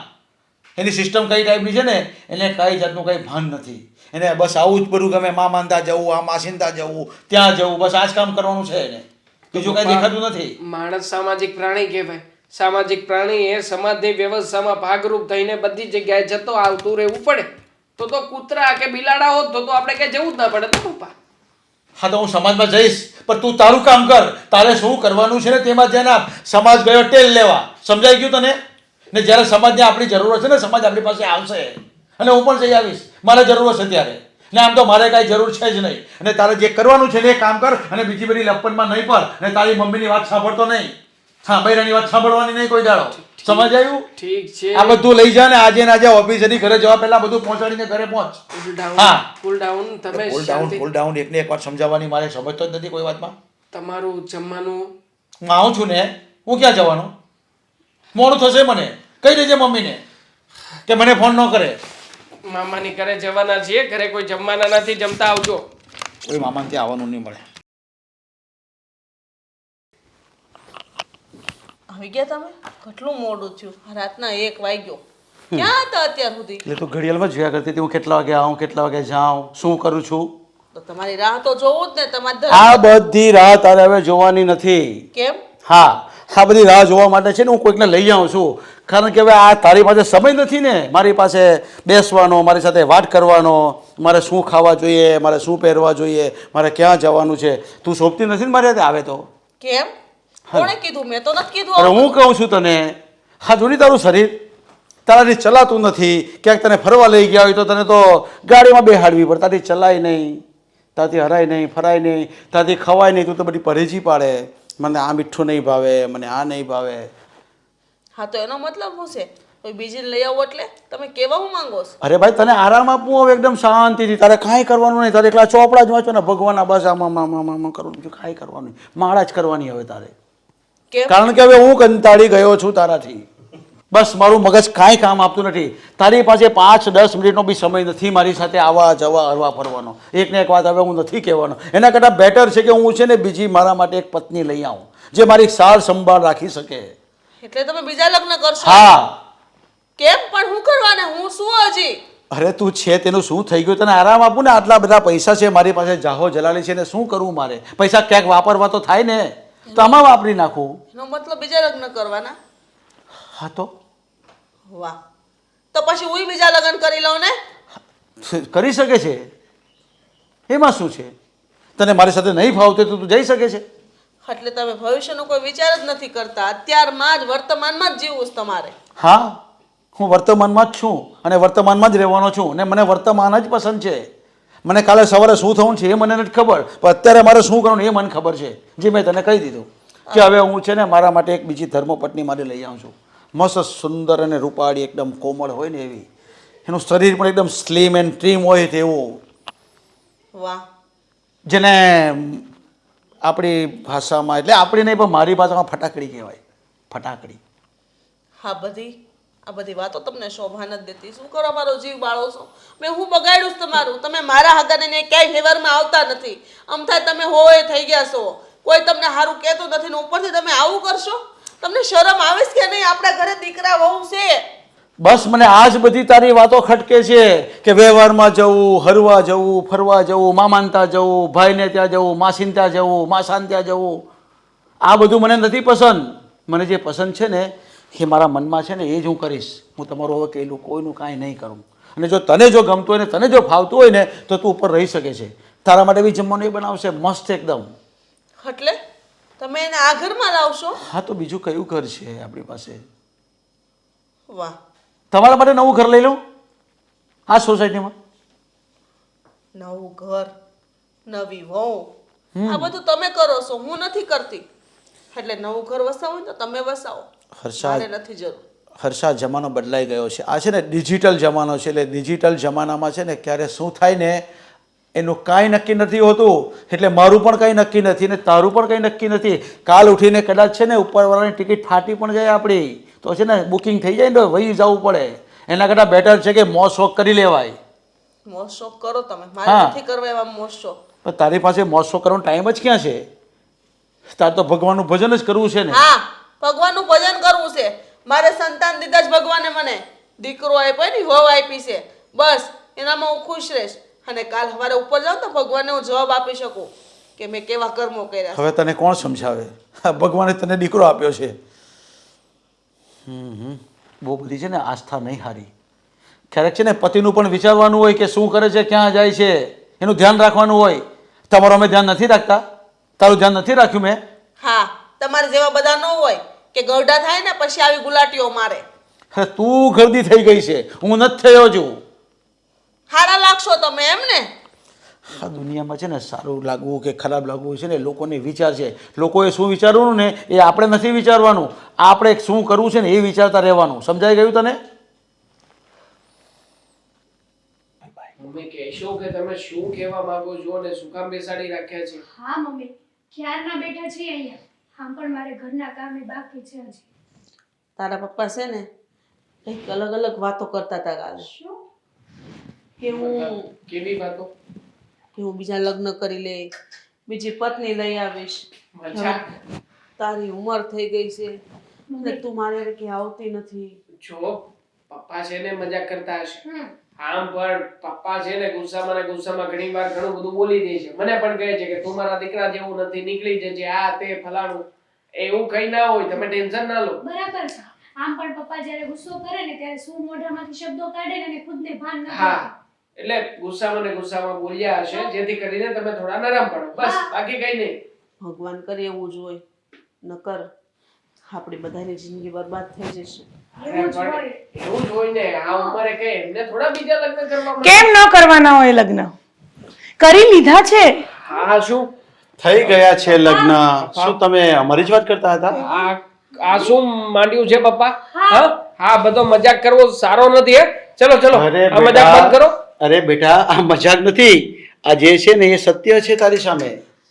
એની સિસ્ટમ કઈ ટાઈપની છે ને એને કઈ જાતનું કઈ ભાન નથી. એને બસ આવું જ બધું ગમે, મામાનતા જવું, આ માસીનતા જવું, ત્યાં જવું, બસ આ જ કામ કરવાનું છે એને, બીજું કઈ દેખાતું નથી. માણસ સામાજિક પ્રાણી કહેવાય. સામાજિક પ્રાણી એ સમાજની વ્યવસ્થામાં ભાગરૂપ થઈને બધી જગ્યાએ જતો આવતું રહેવું પડે. તો કૂતરા કે બિલાડા હોત તો આપણે ક્યાંય જવું જ ના પડે તો પપ્પા. હા, તો હું સમાજમાં જઈશ, પણ તું તારું કામ કર. તારે શું કરવાનું છે ને તેમાં ધ્યાન આપ. સમાજ ગયો ટેલ લેવા, સમજાઈ ગયું તને? ને જ્યારે સમાજને આપણી જરૂર હશે ને સમાજ આપણી પાસે આવશે, અને હું પણ જઈ આવીશ, મારે જરૂર હશે ત્યારે. ને આમ તો મારે કાંઈ જરૂર છે જ નહીં. અને તારે જે કરવાનું છે ને એ કામ કર, અને બીજી બધી લપનમાં નહીં પડ, અને તારી મમ્મીની વાત સાંભળતો નહીં. હા, બૈરાની વાત સાંભળવાની નહીં કોઈ દાડો. સમજ આવ્યું? ઠીક છે. આ બધું લઈ જા ને આજે ને આજે ઓફિસેથી ઘરે જવા પહેલા બધું પહોંચાડીને ઘરે પહોંચ. હા, કુલ ડાઉન. તમે કુલ ડાઉન એકને એક વાત સમજાવવાની મારે સમજતો જ નથી કોઈ વાતમાં. તમારું જમવાનું હું આવું છું ને, હું ક્યાં જવાનું? મોડું થશે મને, કહી દેજે મમ્મીને. કે મને ફોન ન કરે? મામાની ઘરે જવાના છીએ, ઘરે કોઈ જમવાના નથી, જમતા આવજો. કોઈ મામાને ત્યાં આવવાનું નહીં મળે. આવી ગયા તમે? કેટલું મોડું થયું, રાતના 1 વાગ્યો. ક્યાં હતા અત્યાર સુધી? એટલે તું ઘડિયાળમાં જ જોયા કરતી હતી હું કેટલા વાગે આવું, કેટલા વાગે જાઉં, શું કરું છું. તો તમારી રાહ તો જોવું જ ને, તમારે આ બધી રાહ તારે હવે જોવાની નથી. કેમ? હા, આ બધી રાહ જોવા માટે છે ને હું કોઈકને લઈ આવું છું. કારણ કે હવે આ તારી પાસે સમય નથી ને મારી પાસે બેસવાનો, મારી સાથે વાત કરવાનો, મારે શું ખાવા જોઈએ, મારે શું પહેરવા જોઈએ, મારે ક્યાં જવાનું છે. તું સોંપતી નથી ને મારી સાથે આવે તો? કેમ? કોણે કીધું? મેં તો નથી કીધું. અરે હું કહું છું તને, હા જોડી તારું શરીર તારાથી ચલાતું નથી. ક્યાંક તને ફરવા લઈ ગયા હોય તો તને તો ગાડીમાં બેહાડવી પડે, તારી ચલાય નહીં, તારથી હરાય નહીં, ફરાય નહીં, તારથી ખવાય નહીં. તું તો બધી પરેજી પાડે, મને આ મીઠું નહીં ભાવે, મને આ નહીં ભાવે. હા તો એનો મતલબ શું છે? કોઈ બીજી લઈ આવો એટલે તમે કેવા હું માંગો છો? અરે ભાઈ તને આરામ આપવું હવે એકદમ શાંતિથી. તારે કાંઈ કરવાનું નહીં, તારે એકલા ચોપડા જ વાંચો ને ભગવાનના બસ આમાં કરવું, બીજું કાંઈ કરવાનું નહીં. માળા જ કરવાની હવે તારે. કેમ? કારણ કે હવે હું કંટાળી ગયો છું તારાથી. બસ મારું મગજ કાંઈ કામ આપતું નથી. તારી પાસે 5-10 મિનિટનો બી સમય નથી મારી સાથે આવવા જવા હરવા ફરવાનો. એકને એક વાત હવે હું નથી કહેવાનો. એના કરતાં બેટર છે કે હું છે ને બીજી મારા માટે એક પત્ની લઈ આવું જે મારી સાર સંભાળ રાખી શકે. એટલે તમે બીજા લગ્ન કરશો? હા. કેમ પણ હું કરવાને? હું શું હજી? અરે તું છે તેનું શું થઈ ગયું? તને આરામ આપું ને, આટલા બધા પૈસા છે મારી પાસે, જાહો જલાલી છે ને શું કરવું મારે? પૈસા ક્યાંક વાપરવા તો થાય ને, તો આમાં વાપરી નાખું. એનો મતલબ બીજા લગ્ન કરવાના? હા તો વાહ, તો પછી હું બીજા લગ્ન કરી લઉં ને? કરી શકે છે, એમાં શું છે? તને મારી સાથે નહીં ફાવતું તો તું જઈ શકે છે. એટલે તમે ભવિષ્યનો કોઈ વિચાર જ નથી કરતા, અત્યારમાં જ વર્તમાનમાં જ જીવવું છે તમારે. હા, હું વર્તમાનમાં જ છું અને વર્તમાનમાં જ રહેવાનો છું અને મને વર્તમાન જ પસંદ છે. મને કાલે સવારે શું થવું છે એ મને નથી ખબર, પણ અત્યારે મારે શું કરવાનું એ મને ખબર છે. જે મેં તને કહી દીધું કે હવે હું છે ને મારા માટે એક બીજી ધર્મપત્ની મારી લઈ આવું છું. મસ્ત સુંદર અને રૂપાળી, એકદમ કોમળ હોય ને એવી, એનું શરીર પણ એકદમ સ્લિમ એન્ડ ટ્રીમ હોય તેવું, વાહ, જેને આપણી ભાષામાં, એટલે આપણી નહીં પણ મારી ભાષામાં ફટાકડી કહેવાય. ફટાકડી. આ બધી વાતો તમને શોભા નથી દેતી. શું કરો મારો જીવ બાળો છો? મેં હું બગાડ્યું છે તમારું? તમે મારા હગાને ને ક્યાંય વ્યવહારમાં આવતા નથી. આમ થાય તમે હોય થઈ ગયા છો, કોઈ તમને સારું કહેતું નથી ને ઉપરથી તમે આવું કરશો? તમને શરમ આવે છે કે નહીં? આપણા ઘરે દીકરા વહુ છે. બસ મને આ જ બધી તારી વાતો ખટકે છે કે વ્યવહારમાં જવું, હરવા જવું, ફરવા જવું, મામાને ત્યાં જવું, ભાઈને ત્યાં જવું, માસીને ત્યાં જવું, માસાને ત્યાં જવું. આ બધું મને નથી પસંદ. મને જે પસંદ છે ને એ મારા મનમાં છે ને એ જ હું કરીશ. હું તમારું હવે કહેલું કોઈનું કાંઈ નહીં કરું. અને જો તને જો ગમતું હોય ને તને જો ફાવતું હોય ને તો તું ઉપર રહી શકે છે. તારા માટે બી જમવાનું એ બનાવશે મસ્ત એકદમ. એટલે તમે એને આ ઘરમાં લાવશો? હા તો બીજું કયું ઘર છે આપણી પાસે? વાહ, તમારા માટે નવું ઘર લઈ લઉં આ સોસાયટીમાં. નવું ઘર, નવી વહુ, આ બધું તમે કરો છો, હું નથી કરતી. એટલે નવું ઘર વસાવો ને તો તમે વસાવો, મારે નથી જરૂર. હર્ષા, જમાનો બદલાઈ ગયો છે. આ છે ને ડિજિટલ જમાનો છે. એટલે ડિજિટલ જમાનામાં છે ને ક્યારે શું થાય ને એનું કાંઈ નક્કી નથી હોતું. એટલે મારું પણ કંઈ નક્કી નથી ને તારું પણ કંઈ નક્કી નથી. કાલ ઉઠીને કદાચ છે ને ઉપરવાળાની ટિકિટ ફાટી પણ જાય આપણી, તો છે ને બુકિંગ થઈ જાય ને તો વહી જવું પડે. એના કરતાં બેટર છે કે મોજ શોખ કરી લેવાય. મોજ શોખ કરો તમે, મારે નથી કરવા એવા મોજ શોખ. પણ તારી પાસે મોજ શોખ કરવાનો ટાઈમ જ ક્યાં છે? તાર તો ભગવાનનું ભજન જ કરવું છે ને. હા, ભગવાનનું ભજન કરવું છે. મારે સંતાન દીધા જ ભગવાને મને દીકરો આપ્યો ને વહુ આપી છે, બસ એનામાં હું ખુશ રહીશ. અને કાલ સવારે ઉપર જાઉં તો ભગવાનને હું જવાબ આપી શકું કે મેં કેવા કર્મો કર્યા. હવે તને કોણ સમજાવે? ભગવાને તને દીકરો આપ્યો છે. બહુ બધી છે ને આસ્થા નહીં હારી. ક્યારેક છે ને પતિનું પણ વિચારવાનું હોય કે શું કરે છે, ક્યાં જાય છે, એનું ધ્યાન રાખવાનું હોય. તમારું અમે ધ્યાન નથી રાખતા? તારું ધ્યાન નથી રાખ્યું મેં? હા, તમારે જેવા બધા ન હોય કે ગરડા થાય ને પછી આવી ગુલાટીઓ મારે. અરે તું ગરદી થઈ ગઈ છે, હું નથી થયો છું. હારા લાગશો તમે એમ ને? આ દુનિયામાં છે ને સારું લાગવું કે ખરાબ લાગવું છે ને લોકોને વિચાર છે. લોકોએ શું વિચારવાનું ને એ આપણે નથી વિચારવાનું. આપણે શું કરવું છે ને એ વિચારતા રહેવાનું. સમજાઈ ગયું તને? મમ્મી કહેશો કે તમે શું કહેવા માંગો છો અને શું કામ બેસાડી રાખ્યા છે? હા મમ્મી, ક્યારના બેઠા છીએ અહીંયા. આમ પણ મારે ઘરના કામે બાકી છે હજી. તારા પપ્પા છે ને કંઈક અલગ અલગ વાતો કરતા હતા કાલે કે હું કેવી વાતો? બીજા લગ્ન કરી લે, બીજી પત્ની લઈ આવીશ, મજાક? તારી ઉંમર થઈ ગઈ છે અને તું મારે હારે ક્યાંય આવતી નથી. જો પપ્પા છે ને મજાક કરતા હશે. આમ પણ પપ્પા છે ને ગુસ્સામાં ને ગુસ્સામાં ઘણી વાર ઘણું બધું બોલી દે છે. મને પણ કહે છે કે તું મારા દીકરા જેવું નથી, નીકળી જજે, આ તે ફલાણું. એવું કઈ ના હોય, તમે ટેન્શન ના લો. બરાબર છે. આમ પણ પપ્પા જ્યારે ગુસ્સો કરે ને ત્યારે શું મોઢામાંથી શબ્દો કાઢે ને એને ખુદને ભાન નથી. હા, એટલે ગુસ્સામાં ને ગુસ્સામાં બોલ્યા હશે જેથી કરીને તમે થોડા નરમ પડો, બસ, બાકી કઈ નહીં. ભગવાન કરે એવું જ હોય, નકર આપણી બધાની જિંદગી બરબાદ થઈ જશે. અરે પણ એવું જ હોય ને, આ ઉંમરે કઈ એમને થોડા બીજા લગ્ન કરવા મળે? કેમ ન કરવાના હોય લગ્ન? કરી લીધા છે. હા, શું થઈ ગયા છે લગ્ન. શું તમે અમારી જ વાત કરતા હતા? આ શું માંડ્યું છે પપ્પા? હા હા, બધો મજાક કરવો સારો નથી. હે, ચલો ચલો, અરે આ મજાક બંધ કરો. અરે બેટા, આ મજાક નથી. આ જે છે ને એ સત્ય છે તારી સામે.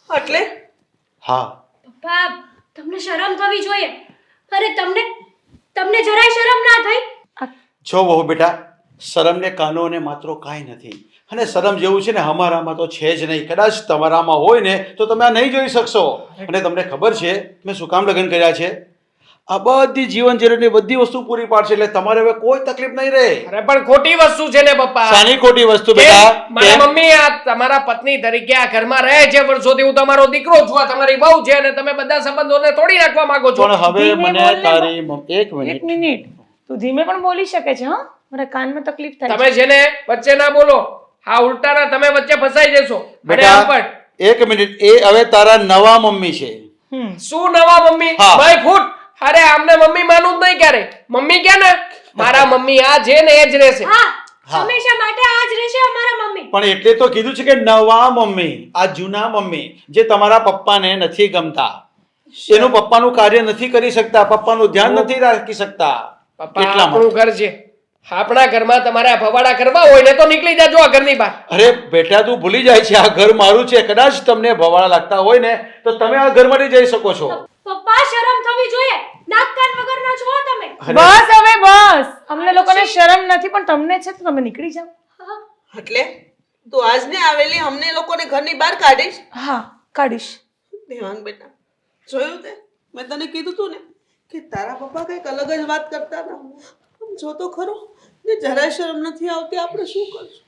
એટલે હા, પપ્પા તમને શરમ થવી જોઈએ. અરે તમને જરાય શરમ ના થઈ? જો બહુ બેટા, શરમ ને કાનો ને માત્ર કાંઈ નથી. અને શરમ જેવું છે ને અમારામાં તો છે જ નહીં. કદાચ તમારામાં હોય ને તો તમે આ નહીં જોઈ શકશો. અને તમને ખબર છે મેં શું કામ લગ્ન કર્યા છે? આ બધી જીવન જરૂરની બધી વસ્તુ પૂરી પાડશે, એટલે તમારે હવે કોઈ તકલીફ નહીં રહે. અરે પણ ખોટી વસ્તુ છે ને પપ્પા. સાની ખોટી વસ્તુ કેમ? બેટા? મારા કેમ? મમ્મી આ તમારા પત્ની તરીકે આ ઘરમાં રહે છે વર્ષોથી. હું તમારો દીકરો છું, આ તમારી વહુ છે, અને તમે બધા સંબંધોને તોડી નાખવા માંગો છો. પણ હવે ધીમે મને બોલ ને. તારી એક એક મિનિટ. મિનિટ, તું ધીમે પણ બોલી શકે છે. હા, મારા કાનમાં તકલીફ થાય છે. તમે છે ને વચ્ચે ના બોલો. હા, ઉલટાના તમે વચ્ચે ફસાઈ જશો. અને આમ બેટા પણ એક મિનિટ, એ હવે તારા નવા મમ્મી છે. શું નવા મમ્મી? હા. My foot. અરે આમને મમ્મી માનું જ નહીં ક્યારે. મમ્મી ક્યાં ને? મારા મમ્મી આ છે ને એ જ રહેશે. હા, હંમેશા માટે આ જ રહેશે અમારા મમ્મી. પણ એટલે તો કીધું છે કે નવા મમ્મી. આ જૂના મમ્મી જે તમારા પપ્પાને નથી ગમતા, એનું પપ્પાનું કાર્ય નથી કરી શકતા, પપ્પાનું ધ્યાન નથી રાખી શકતા. પપ્પા એટલા માટે. આપણું ઘર છે. આપણા ઘરમાં તમારે આ ભવાડા કરવા હોય ને તો નીકળી જાજો આ ઘરની બહાર. અરે બેટા, તું ભૂલી જાય છે આ ઘર મારું છે. કદાચ તમને ભવાડા લાગતા હોય ને તો તમે આ ઘરમાંથી જઈ શકો છો. પપ્પા શરમ થવી જોઈએ. નાક કાન વગરના છો તમે. બસ હવે બસ. અમને લોકોને શરમ નથી, પણ તમને છે તો તમે નીકળી જાઓ. એટલે તું આજને આવેલી અમને લોકોને ઘરની બહાર કાઢીશ? હા, કાઢીશ. દેવાંગ બેટા, જોયું તે? મેં તને કીધું તું ને કે તારા પપ્પા કંઈક અલગ જ વાત કરતા હતા. આમ જો તો ખરો, ને જરાય શરમ નથી આવતી. આપણે શું કરશું?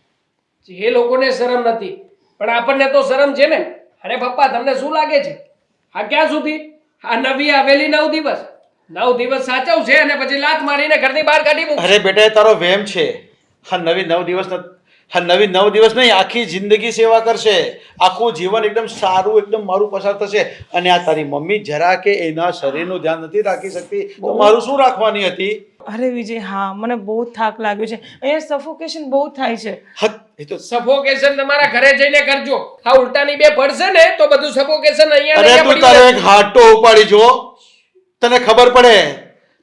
જે લોકોને શરમ નથી પણ આપણને તો શરમ છે ને. અરે પપ્પા, તમને શું લાગે છે આ ક્યાં સુધી? આ નવી આવેલી 9 દિવસ 9 દિવસ સાચવશે અને પછી લાત મારીને ઘરની બહાર કાઢી મૂકશે. અરે બેટા, એ તારો વહેમ છે. આ નવી 9 દિવસ હા, નવી 9 દિવસ નહીં, આખી જિંદગી સેવા કરશે. આખું જીવન એકદમ સારું, એકદમ મારું પસાર થશે. અને આ તારી મમ્મી જરા કે એના શરીરનું ધ્યાન નથી રાખી શકતી, તો મારું શું રાખવાની હતી? અરે વિજય, હા, મને બહુ થાક લાગ્યો છે. અહીંયા સફોકેશન બહુ થાય છે. હદ, એ તો સફોકેશન તમારા ઘરે જઈને કરજો. આ ઉલટાની બે પડશે ને તો બધું સફોકેશન અહીંયા ને અરે અહીંયા તું પડ્યું તારો રહેશે. એક હાટો ઉપાડી જો, તને ખબર પડે.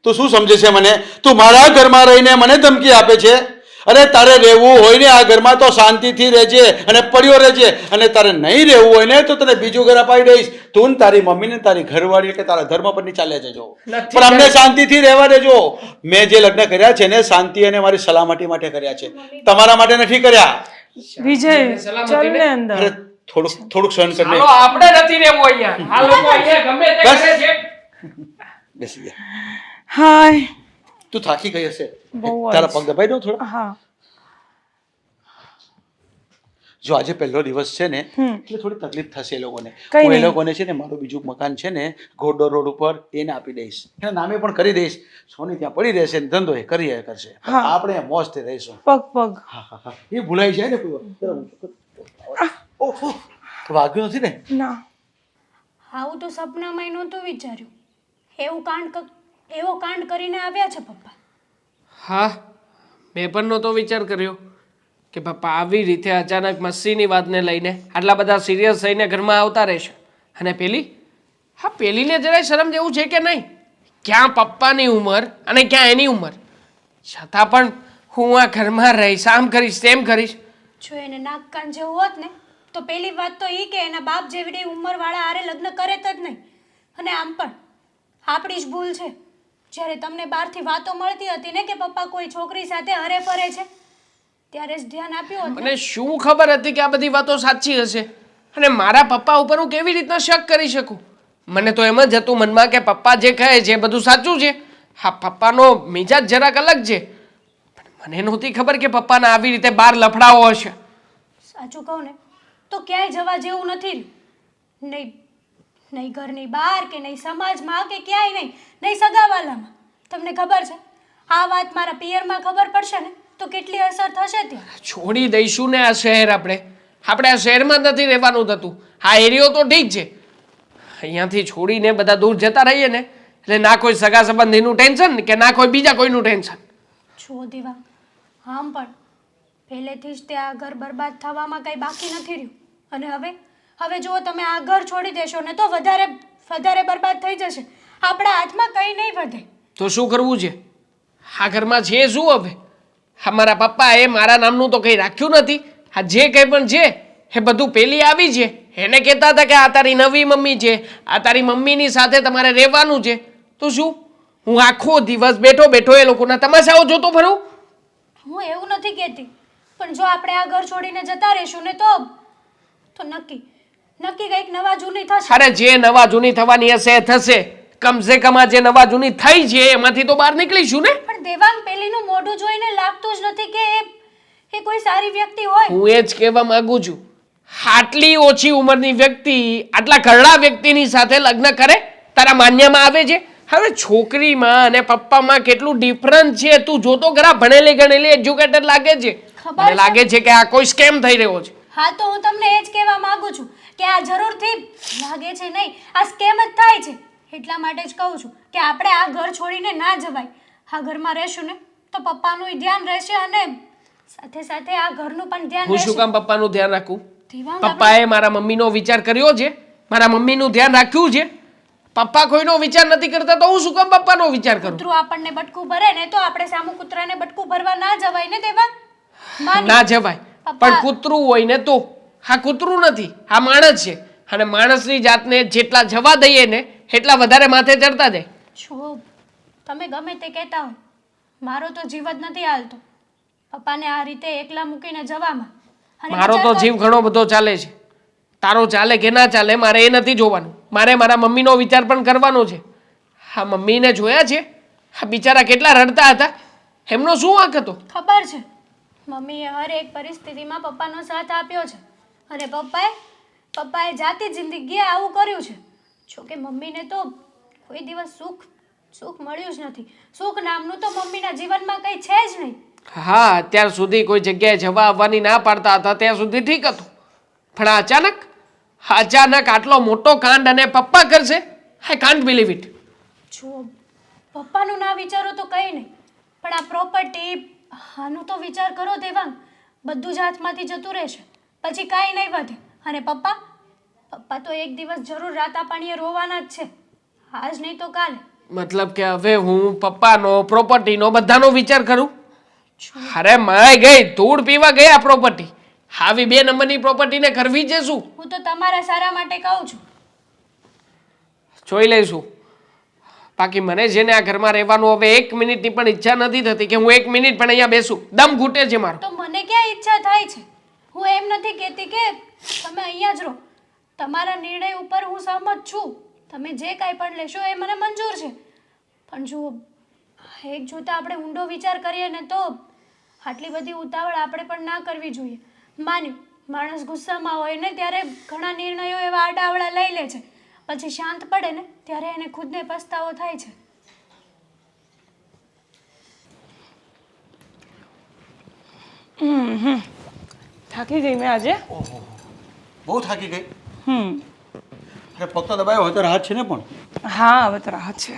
તું શું સમજે છે મને? તું મારા ઘરમાં રહીને મને ધમકી આપે છે? અરે તારે રહેવું હોય ને આ ઘરમાં તો શાંતિથી રહેજે અને પડ્યો રહેજે. અને તારે નહીં રહેવું હોય ને તો તને બીજું ઘર અપાઈ દઈશ. તું ને તારી મમ્મી ને તારી ઘરવાળી કે તારા ધર્મપત્ની ચાલ્યા જજો. નથી પણ અમને કરવી. શાંતિથી રહેવા દેજો. મેં જે લગ્ન કર્યા છે ને શાંતિ અને મારી સલામતી માટે કર્યા છે, તમારા માટે નથી કર્યા. વિજય, સલામતી ચાલ ને? ને અંદર. અરે થોડુંક સહન કર લે. ચાલો, આપણે નથી રહેવું અહીંયા. આ લોકો અહીંયા ગમે તે બસ. કરે છે. બેસી જા. હાય. તું થાકી ગઈ હશે, બહુ જ. તારા પગ દબાઈ દઉં થોડા? હા. જો આજે પહેલો દિવસ છે ને હમ. એટલે થોડી તકલીફ થશે એ લોકોને. કઈ હું એ નહીં. લોકોને છે ને મારું બીજું મકાન છે ને ઘોડો રોડ ઉપર એને આપી દઈશ, એના નામે પણ કરી દઈશ. સોની ત્યાં પડી રહેશે ને ધંધો એ કરી કરશે. હા. આપણે મોજથી રહીશું. પગ. હા હા હા, એ ભૂલાઈ જાય ને કોઈ વાર. ઓહો, વાગ્યું નથી ને? ના. આવું તો સપનામાં નહોતું વિચાર્યું. એવો કાંડ કરીને આવ્યા છે પપ્પા. હા, મેં પણ નહોતો વિચાર કર્યો કે પપ્પા આવી રીતે અચાનક મસ્તીની વાતને લઈને આટલા બધા સિરિયસ થઈને ઘરમાં આવતા રહેશે. અને પેલીને જરાય શરમ જેવું છે કે નહીં? ક્યાં પપ્પાની ઉંમર અને ક્યાં એની ઉંમર, છતાં પણ હું આ ઘરમાં રહીશ, આમ કરીશ તેમ કરીશ. જો એને નાક કાન જેવું હોત ને તો પહેલી વાત તો એ કે એના બાપ જેવડી ઉંમરવાળા હારે લગ્ન કરે જ નહીં. અને આમ પણ આપણી જ ભૂલ છે. જ્યારે તમને બહારથી વાતો મળતી હતી ને કે પપ્પા કોઈ છોકરી સાથે હરે ફરે છે ત્યારે જ ધ્યાન આપ્યું હતું. મને શું ખબર હતી કે આ બધી વાતો સાચી હશે અને મારા પપ્પા ઉપર હું કેવી રીતના શક કરી શકું? મને તો એમ જ હતું મનમાં કે પપ્પા જે કહે છે એ બધું સાચું છે. હા, પપ્પાનો મિજાજ જરાક અલગ છે, પણ મને નહોતી ખબર કે પપ્પાના આવી રીતે બાર લફડાઓ હશે. સાચું કહું ને તો ક્યાંય જવા જેવું નથી રહ્યું. નહીં ઘરની બહાર કે નહીં સમાજમાં કે ક્યાંય નહીં સગાવાલામાં. તમને ખબર છે આ વાત મારા પિયરમાં ખબર પડશે ને તો કેટલી અસર થશે ત્યાં. છોડી દઈશું ને આ શહેર આપણે આ શહેરમાં જ નથી રહેવાનું થતું. આ એરિયો તો ઠીક છે, અહીંયાથી છોડીને બધા દૂર જતા રહીએ ને એટલે ના કોઈ સગા સંબંધીનું ટેન્શન કે ના કોઈ બીજા કોઈનું ટેન્શન. છો દેવા, આમ પણ પહેલેથી જ તે આ ઘર બરબાદ થવામાં કંઈ બાકી નથી રહ્યું અને હવે જો તમે આ ઘર છોડી દેશો ને તો વધારે બરબાદ થઈ જશે. આપણા હાથમાં કંઈ નહીં વધે. તો શું કરવું છે? આ ઘરમાં છે શું હવે? હા, મારા પપ્પાએ મારા નામનું તો કંઈ રાખ્યું નથી. આ જે કંઈ પણ છે એ બધું પેલી આવી છે એને કહેતા હતા કે આ તારી નવી મમ્મી છે, આ તારી મમ્મીની સાથે તમારે રહેવાનું છે. તો શું હું આખો દિવસ બેઠો બેઠો એ લોકોના તમાશાઓ જોતો ફરું? હું એવું નથી કહેતી, પણ જો આપણે આ ઘર છોડીને જતા રહીશું ને તો નક્કી કંઈક નવા જૂની થશે. અરે જે નવા જૂની થવાની હશે એ થશે. કમસે કમ આ જે નવા જૂની થઈ છે એમાંથી તો બહાર નીકળીશું ને. પણ દેવાંગ પેલીનું મોઢું જોઈને લાગતું જ નથી કે એ કોઈ સારી વ્યક્તિ હોય. હું એ જ કહેવા માંગુ છું, આટલી ઓછી ઉંમરની વ્યક્તિ આટલા ઘરડા વ્યક્તિની સાથે લગ્ન કરે તારા માન્યમાં આવે છે? હવે છોકરીમાં અને પપ્પામાં કેટલું ડિફરન્સ છે તું જોતો ખરા. ભણેલી ગણેલી એજ્યુકેટેડ લાગે છે, મને લાગે છે કે આ કોઈ સ્કેમ થઈ રહ્યો છે. હા, તો હું તમને એ જ કહેવા માંગુ છું કે આ જરૂરથી લાગે છે નહીં, આ સ્કેમ જ થાય છે. એટલા માટે જ કહું છું કે આપણે આ ઘર છોડીને ના જવાય. આ ઘરમાં રહેશું ને તો પપ્પાનું ધ્યાન રહેશે અને સાથે સાથે આ ઘરનું પણ ધ્યાન હું રહેશે. શું કામ પપ્પાનું ધ્યાન રાખું? દેવાંગ, પપ્પાએ મારા મમ્મીનો વિચાર કર્યો છે, મારા મમ્મીનું ધ્યાન રાખ્યું છે. પપ્પા કોઈનો વિચાર નથી કરતા તો હું શું કામ પપ્પાનો વિચાર કરું? કૂતરું આપણને બટકું ભરે ને તો આપણે સામું કૂતરાને બટકું ભરવા ના જવાય ને દેવાંગ. ના જવાય, પણ કૂતરું હોય ને તો. હા, કૂતરું નથી, આ માણસ છે અને માણસની જાતને જેટલા જવા દઈએ ને એટલા વધારે માથે ચડતા જાય. છો તમે ગમે તે કહેતા હોય, મારો તો જીવ જ નથી હાલતો પપ્પાને આ રીતે એકલા મૂકીને જવામાં. અને મારો તો જીવ ઘણો બધો ચાલે છે. તારો ચાલે કે ના ચાલે મારે એ નથી જોવાનું. મારે મારા મમ્મીનો વિચાર પણ કરવાનો છે. હા, મમ્મીને જોયા છે, હા બિચારા કેટલા રડતા હતા. એમનો શું વાંક હતો? ખબર છે, મમ્મીએ હર એક પરિસ્થિતિમાં પપ્પાનો સાથ આપ્યો છે અને પપ્પાએ જાતે જિંદગીએ આવું કર્યું છે. જોકે મમ્મીને તો કોઈ દિવસ સુખ મળ્યું જ નથી. સુખ નામનું તો મમ્મીના જીવનમાં કંઈ છે જ નહીં. હા, અત્યાર સુધી કોઈ જગ્યાએ જવા આવવાની ના પાડતા હતા ત્યાં સુધી ઠીક હતું, પણ અચાનક આટલો મોટો કાંડ અને પપ્પા કરશે? I can't believe it. જો પપ્પાનું ના વિચારો તો કંઈ નહીં, પણ આ પ્રોપર્ટી આનું તો વિચાર કરો દેવાંગ. બધું જ હાથમાંથી જતું રહેશે પછી કાંઈ નહીં વધે. અને પપ્પા તો એક દિવસ જરૂર રાતા પાણીએ રોવાના જ છે, આજ નહીં તો કાલે. મતલબ કે હવે હું પપ્પાનો પ્રોપર્ટીનો બધાનો વિચાર કરું? અરે માય ગઈ, ધૂળ પીવા ગયા પ્રોપર્ટી. આવી 2 નંબરની પ્રોપર્ટીને કરવી છે શું? હું તો તમારા સારા માટે કહું છું. જોઈ લઈશું. બાકી મને છે ને આ ઘરમાં રહેવાનું હવે 1 મિનિટની પણ ઈચ્છા નથી થતી કે હું 1 મિનિટ પણ અહીંયા બેસું. દમ ઘૂટે છે મારો. તો મને ક્યાં ઈચ્છા થાય છે? હું એમ નથી કહેતી કે તમે અહીંયા જ રહો. તમારા નિર્ણય ઉપર હું સહમત છું. તમે જે કાંઈ પણ લેશો એ મને મંજૂર છે. પણ જો એક જોતા આપણે ઊંડો વિચાર કરીએ ને તો આટલી બધી ઉતાવળ આપણે પણ ના કરવી જોઈએ. માન્યું, માણસ ગુસ્સામાં હોય ને ત્યારે ઘણા નિર્ણયો એવા આડાવડા લઈ લે છે, પછી શાંત પડે ને ત્યારે એને ખુદને પસ્તાવો થાય છે. થાકી ગઈ મેં આજે. બહુ થાકી ગઈ. અરે પગ તો દબાયો હોય તો રાહત છે ને. પણ હા, હવે તો રાહત છે.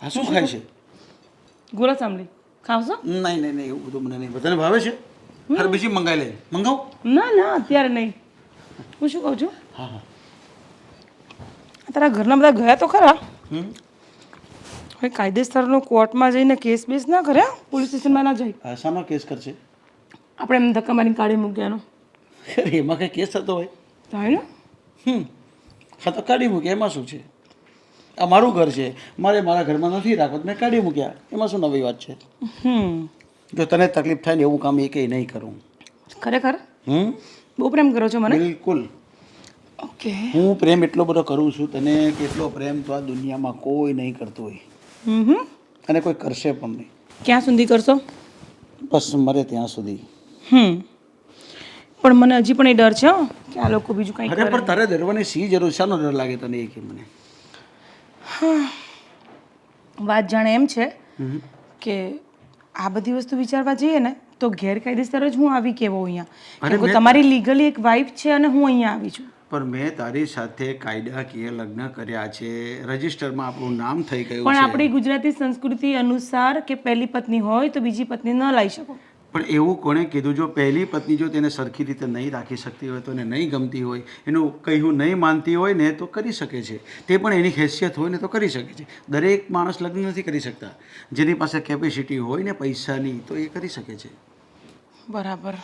આ શું ખાય છે? ગુલાબ જાંબલી ખાવશો? નહીં એવું બધું મને નહીં. બધાને ભાવે છે. અરે બીજી મંગાવી લે. મંગાવું? ના અત્યારે નહીં. હું શું કહું છું, હા. તારા ઘરના બધા ગયા તો ખરા. હવે કાયદેસરનો કોર્ટમાં જઈને કેસ બેસ ના કરે, પોલીસ સ્ટેશનમાં ના જાય. આ શાનો કેસ કરશે? આપણે એમ ધક્કા મારીને કાઢી મૂક્યાનો. એમાં કઈ કેસ થતો હોય? થાય ને. હા તો કાઢી મૂકે, એમાં શું છે? આ મારું ઘર છે, મારે મારા ઘરમાં નથી રાખવા તો મેં કાઢી મૂક્યા, એમાં શું નવી વાત છે? જો તને તકલીફ થાય ને એવું કામ એ કંઈ નહીં કરું. ખરેખર બહુ પ્રેમ કરો છો મને? બિલકુલ. ઓકે. હું પ્રેમ એટલો બધો કરું છું તને કે એટલો પ્રેમ તો આ દુનિયામાં કોઈ નહીં કરતું હોય અને કોઈ કરશે પણ નહીં. ક્યાં સુધી કરશો? બસ મરે ત્યાં સુધી. પણ મને હજી પણ એ ડર છે હો કે આ લોકો બીજું કંઈ અરે પણ તારે ડરવાની શી જરૂર, શાનો ડર લાગે તને એ કે મને? વાત જાણે એમ છે કે આ બધી વસ્તુ વિચારવા જઈએ ને તો ગેરકાયદેસર જ હું આવી કેવો અહીંયા, કેમ કે તમારી લીગલી એક વાઇફ છે અને હું અહીંયા આવી છું. પણ મેં તારી સાથે કાયદાકીય લગ્ન કર્યા છે, રજિસ્ટરમાં આપણું નામ થઈ ગયું પણ છે. આપણી ગુજરાતી સંસ્કૃતિ અનુસાર કે પહેલી પત્ની હોય તો બીજી પત્ની ન લાવી શકો. પણ એવું કોણે કીધું? જો પહેલી પત્ની જો તેને સરખી રીતે નહીં રાખી શકતી હોય તો એને નહીં ગમતી હોય, એનું કહ્યું નહીં માનતી હોય ને તો કરી શકે છે. તે પણ એની હેસિયત હોય ને તો કરી શકે છે. દરેક માણસ લગ્ન નથી કરી શકતા. જેની પાસે કેપેસિટી હોય ને પૈસાની તો એ કરી શકે છે. બરાબર.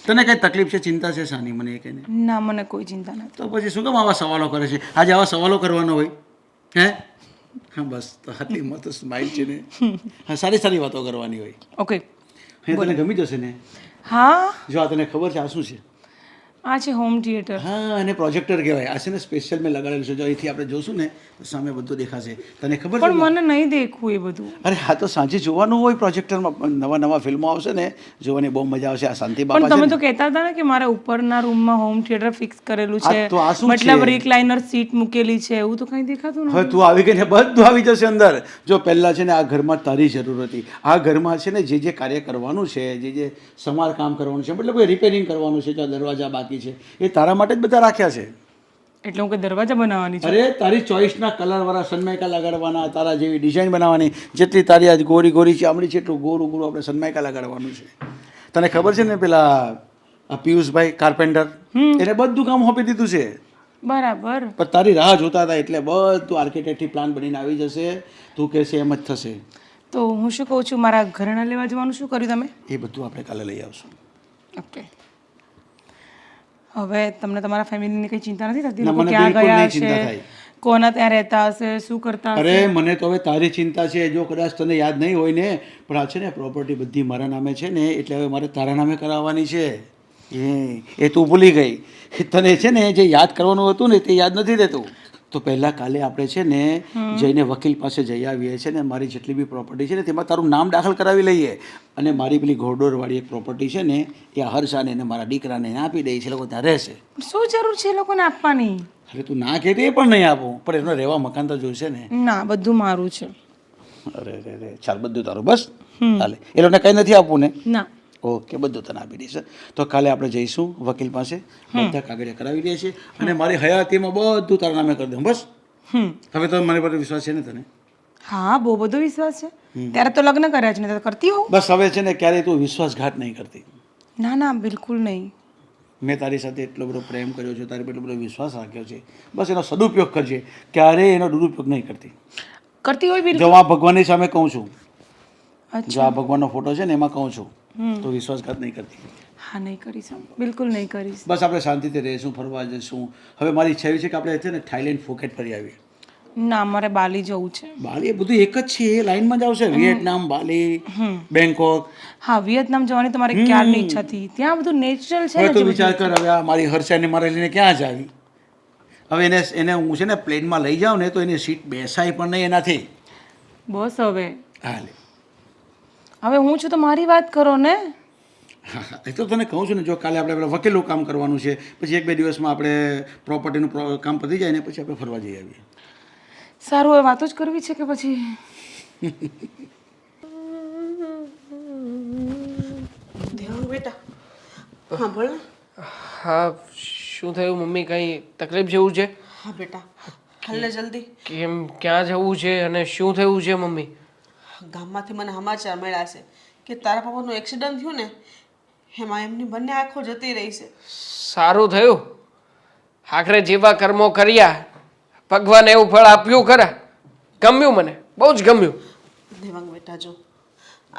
તને કઈ તકલીફ છે, ચિંતા છે શાની? મને એ કહીને. ના, મને કોઈ ચિંતા નથી. તો પછી શું કામ આવા સવાલો કરે છે? આજે આવા સવાલો કરવાનો હોય હે? હા બસ, તો આટલી મત સ્માઇલ છે ને. હા, સારી સારી વાતો કરવાની હોય. ઓકે. હે, તને ગમી જશે ને? હા. જો આ તને ખબર છે આ શું છે? આ છે હોમ થિયેટર. હા, અને પ્રોજેક્ટર કહેવાય. આ છે ને સ્પેશિયલ મેં લગાડેલું છે. જો અહીંથી આપણે જોશું ને તો સામે બધું દેખાશે. તને ખબર છે? પણ મને નહીં દેખવું એ બધું. અરે હા, તો સાંજે જોવાનું હોય પ્રોજેક્ટરમાં. નવા નવા ફિલ્મો આવશે ને, જોવાની બહુ મજા આવશે. આ શાંતિ પણ બાબા તમે છે તો કહેતા હતા ને કે મારા ઉપરના રૂમમાં હોમ થિયેટર ફિક્સ કરેલું છે, તો આ શું છે? મતલબ રિક્લાઇનર સીટ મૂકેલી છે, એવું તો કંઈ દેખાતું હવે નથી. તું આવી ગઈ ને બધું આવી જશે અંદર. જો પહેલાં છે ને આ ઘરમાં તારી જરૂર હતી. આ ઘરમાં છે ને જે કાર્ય કરવાનું છે, જે સમારકામ કરવાનું છે, મતલબ રિપેરિંગ કરવાનું છે, જો દરવાજા બાકી છે, એ તારા માટે જ બધા રાખ્યા છે. એટલે હું કે દરવાજા બનાવવાની છે. અરે તારી ચોઈસના કલરવાળા સનમાઇકા લગાડવાના, તારા જેવી ડિઝાઇન બનાવવાની, જેટલી તારી આજ ગોરી ગોરી ચામડી છે એટલું ગોરું ગોરું આપણે સનમાઇકા લગાડવાનું છે. તને ખબર છે ને પેલા આ પિયુષભાઈ કાર્પેન્ટર, એને બધું કામ સોંપી દીધું છે. બરાબર. પણ તારી રાહ જોતા હતા એટલે બધું આર્કિટેક્ટથી પ્લાન બનીને આવી જશે. તું કહેશે એમ જ થશે. તો હું શું કહું છું, મારા ઘરેણા લેવા જવાનું શું કર્યું તમે? એ બધું આપણે કાલે લઈ આવશું. ઓકે. હવે તમને તમારા ફેમિલીની કઈ ચિંતા નથી થતી? ના, લોકો મને ક્યાં બિલકુલ ગયા નહીં ચિંતા હશે, થાય. કોના ત્યાં રહેતા હશે, શું કરતા હશે? અરે મને તો હવે તારી ચિંતા છે. જો કદાચ તને યાદ નહીં હોય ને, પણ આ છે ને પ્રોપર્ટી બધી મારા નામે છે ને, એટલે હવે મારે તારા નામે કરાવવાની છે. એ તું ભૂલી ગઈ. તને છે ને જે યાદ કરવાનું હતું ને તે યાદ નથી રહેતું. તો પહેલાં કાલે આપણે છે ને જઈને વકીલ પાસે જઈ આવીએ છે ને, મારી જેટલી બી પ્રોપર્ટી છે ને તેમાં તારું નામ દાખલ કરાવી લઈએ. અને મારી પેલી ઘોડદોરવાળી એક પ્રોપર્ટી છે ને એ હર્ષાને ને મારા દીકરાને આપી દઈએ છે. લોકો ત્યાં રહેશે. શું જરૂર છે એ લોકોને આપવાની? અરે તું ના કહેતી એ પણ નહીં આપું, પણ એનો રહેવા મકાન તો જોઈશે ને. ના, બધું મારું છે. અરે રે રે, ચાલ બધું તારું. બસ ચાલે. એ લોકોને કંઈ નથી આપવું ને? ના. ઓકે, બધું તને આપી દઈશ. તો કાલે આપણે જઈશું વકીલ પાસે, બધા કાગળિયા કરાવી દઈએ છીએ અને મારી હયાતીમાં બધું તારા નામે કરી દઉં. બસ હવે તો મારી પર વિશ્વાસ છે ને તને? હા, બહુ બધો વિશ્વાસ છે. ત્યારે તો લગ્ન કર્યા છે ને, તો કરતી હોઉં. બસ હવે છે ને ક્યારેય તું વિશ્વાસઘાત નહીં કરતી. ના ના, બિલકુલ નહીં. મેં તારી સાથે એટલો બધો પ્રેમ કર્યો છે, તારી પર એટલો બધો વિશ્વાસ રાખ્યો છે. બસ એનો સદુપયોગ કરજે, ક્યારેય એનો દુરુપયોગ નહીં કરતી. કરતી હોય બિલકુલ. જો આ ભગવાનની સામે કહું છું, જો અચ્છા. આ ભગવાનનો ફોટો છે ને એમાં કહું છું, તો વિશ્વાસઘાત નહીં કરતી. હા, નહીં કરીશ, બિલકુલ નહીં કરીશ. બસ આપણે શાંતિથી રહીશું, ફરવા જઈશું. હવે મારી ઈચ્છા એવી છે કે આપણે છે ને થાઈલેન્ડ ફુકેટ ફરી આવીએ. ના, મારે બાલી જવું છે. બાલી એ બધું એક જ છે, એ લાઈનમાં જ આવશે. વિયેટનામ, બાલી, બેંકોક. હા, વિયેતનામ જવાની તો મારી ક્યારની ઈચ્છા હતી. ત્યાં બધું નેચરલ છે હવે ને. તો વિચાર કર, હવે આ મારી હર્ષાને મારે લઈને ક્યાં જ આવી. હવે એને હું છે ને પ્લેનમાં લઈ જાઉં ને તો એની સીટ બેસાય પણ નહીં એનાથી. બસ હવે. હા લે. હવે હું છું તો મારી વાત કરો ને. હા, એ તો તને કહું છું ને. જો કાલે આપણે પેલા વકીલનું કામ કરવાનું છે, પછી 1-2 દિવસમાં આપણે પ્રોપર્ટીનું કામ પતી જાય ને પછી આપણે ફરવા જઈ આવીએ. સારું, હવે વાતો જ કરવી છે કે પછી? દેવાંગ બેટા, હા બોલ ને. હા, શું થયું મમ્મી? કંઈ તકલીફ જેવું છે? હા બેટા, હાલ ને જલ્દી. કેમ, ક્યાં જવું છે અને શું થયું છે મમ્મી? ગામમાંથી મને સમાચાર મળ્યા છે કે તારા પપ્પાનું એક્સિડન્ટ થયું ને, એમાં એમની બંને આંખો જતી રહી છે. સારું થયું. આખરે જેવા કર્મો કર્યા ભગવાને એવું ફળ આપ્યું ખરા. ગમ્યું, મને બહુ જ ગમ્યું. દેવાંગ બેટા, જો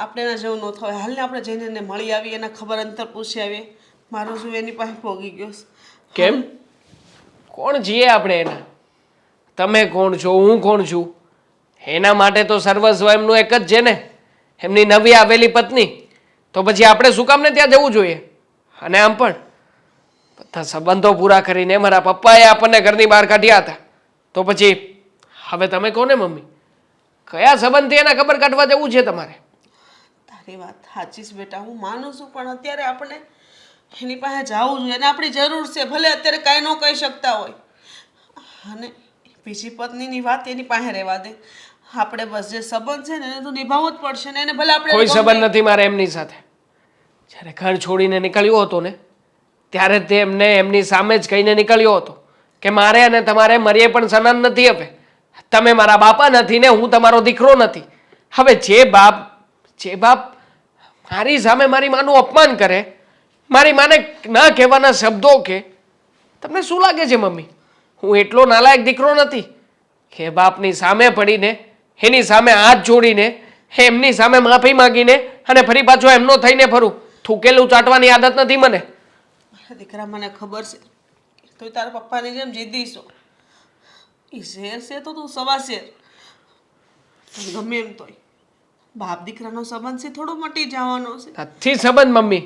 આપણે એના જેવું ન થાય. હાલને આપણે જઈને એને મળી આવીએ, એના ખબર અંતર પૂછી આવીએ. મારો શું એની પાસે ભોગી ગયો છે. કેમ? કોણ જીએ આપણે એના? તમે કોણ છો, હું કોણ છું, એના માટે તો સર્વસ્વ એમનું એક જ છે ને, એમની નવી આવેલી પત્ની. તો પછી આપણે શું કામ ને ત્યાં જવું જોઈએ? અને આમ પણ બધા સંબંધો પૂરા કરીને મારા પપ્પાએ આપણને ઘરની બહાર કાઢ્યા હતા. તો પછી હવે તમે કોને મમ્મી, કયા સંબંધથી એના ખબર કાઢવા જવું છે તમારે? તારી વાત સાચી છે બેટા, હું માનું છું, પણ અત્યારે આપણે એની પાસે જવું જોઈએ અને આપણી જરૂર છે. ભલે અત્યારે કાંઈ ન કહી શકતા હોય, અને બીજી પત્નીની વાત એની પાસે રહેવા દે. આપણે બસ જે સંબંધ છે ને એને તો નિભાવવો જ પડશે ને. એને ભલે આપણે કોઈ સંબંધ નથી મારે એમની સાથે. જ્યારે ઘર છોડીને નીકળ્યો હતો ને ત્યારે તે એમને એમની સામે જ કહીને નીકળ્યો હતો કે મારે અને તમારે મરીએ પણ સનન નથી. હવે તમે મારા બાપા નથી ને હું તમારો દીકરો નથી. હવે જે બાપ મારી સામે મારી માનું અપમાન કરે, મારી માને ન કહેવાના શબ્દો કે, તમને શું લાગે છે મમ્મી હું એટલો નાલાયક દીકરો નથી કે બાપની સામે પડીને એની સામે હાથ જોડીને એમની સામે માફી માંગીને અને ફરી પાછો એમનો થઈને ફરું? થૂકેલું ચાટવાની આદત નથી મને. મારા દીકરા, મને ખબર છે તો તારા પપ્પાની જેમ જીદી છો. એ શેર છે તો તું સવા શેર. ગમે એમ તોય બાપ દીકરાનો સંબંધ છે થોડો મટી જવાનો છે. નથી સંબંધ મમ્મી.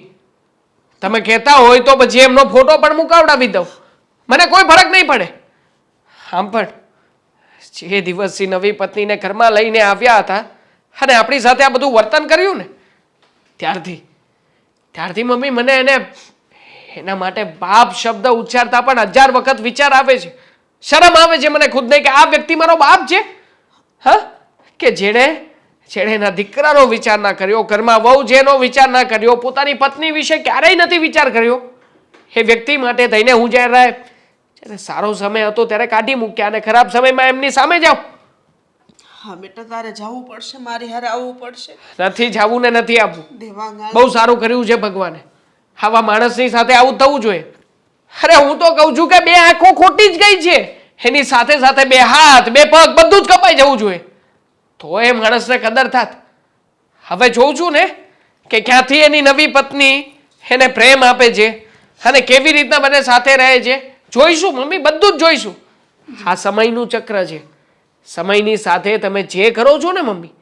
તમે કહેતા હોય તો પછી એમનો ફોટો પણ મુકાવડાવી દઉં, મને કોઈ ફરક નહીં પડે. આમ પણ જે દિવસથી નવી પત્નીને ઘરમાં લઈને આવ્યા હતા અને આપણી સાથે આ બધું વર્તન કર્યું ને ત્યારથી મમ્મી મને એના માટે બાપ શબ્દ ઉચ્ચારતા પણ 1000 વખત વિચાર આવે છે. શરમ આવે છે મને ખુદને કે આ વ્યક્તિ મારો બાપ છે. હા, કે જેણે એના દીકરાનો વિચાર ના કર્યો, ઘરમાં વહુ જેનો વિચાર ના કર્યો, પોતાની પત્ની વિશે ક્યારેય નથી વિચાર કર્યો. એ વ્યક્તિ માટે થઈને હું જ્યારે સારો સમય હતો ત્યારે કાઢી મૂક્યા અને ખરાબ સમયમાં એમની સામે જાઉં. હા બેટા, તારે જવું પડશે, મારી હારે આવવું પડશે. નથી જવું ને નથી આવવું. દેવાંગ, બહુ સારું કર્યું છે ભગવાને. આવા માણસની સાથે આવું થવું જોઈએ. અરે હું તો કહું છું કે 2 આંખો ખોટી જ ગઈ છે, એની સાથે સાથે 2 હાથ 2 પગ બધું જ કપાઈ જવું જોઈએ તો એ માણસને કદર થાત. હવે જોઉં છું ને કે ક્યાંથી એની નવી પત્ની એને પ્રેમ આપે છે અને કેવી રીતના બંને સાથે રહે છે. જોઈશું મમ્મી, બધું જ જોઈશું. આ સમયનું ચક્ર છે. સમયની સાથે તમે જે કરો છો ને મમ્મી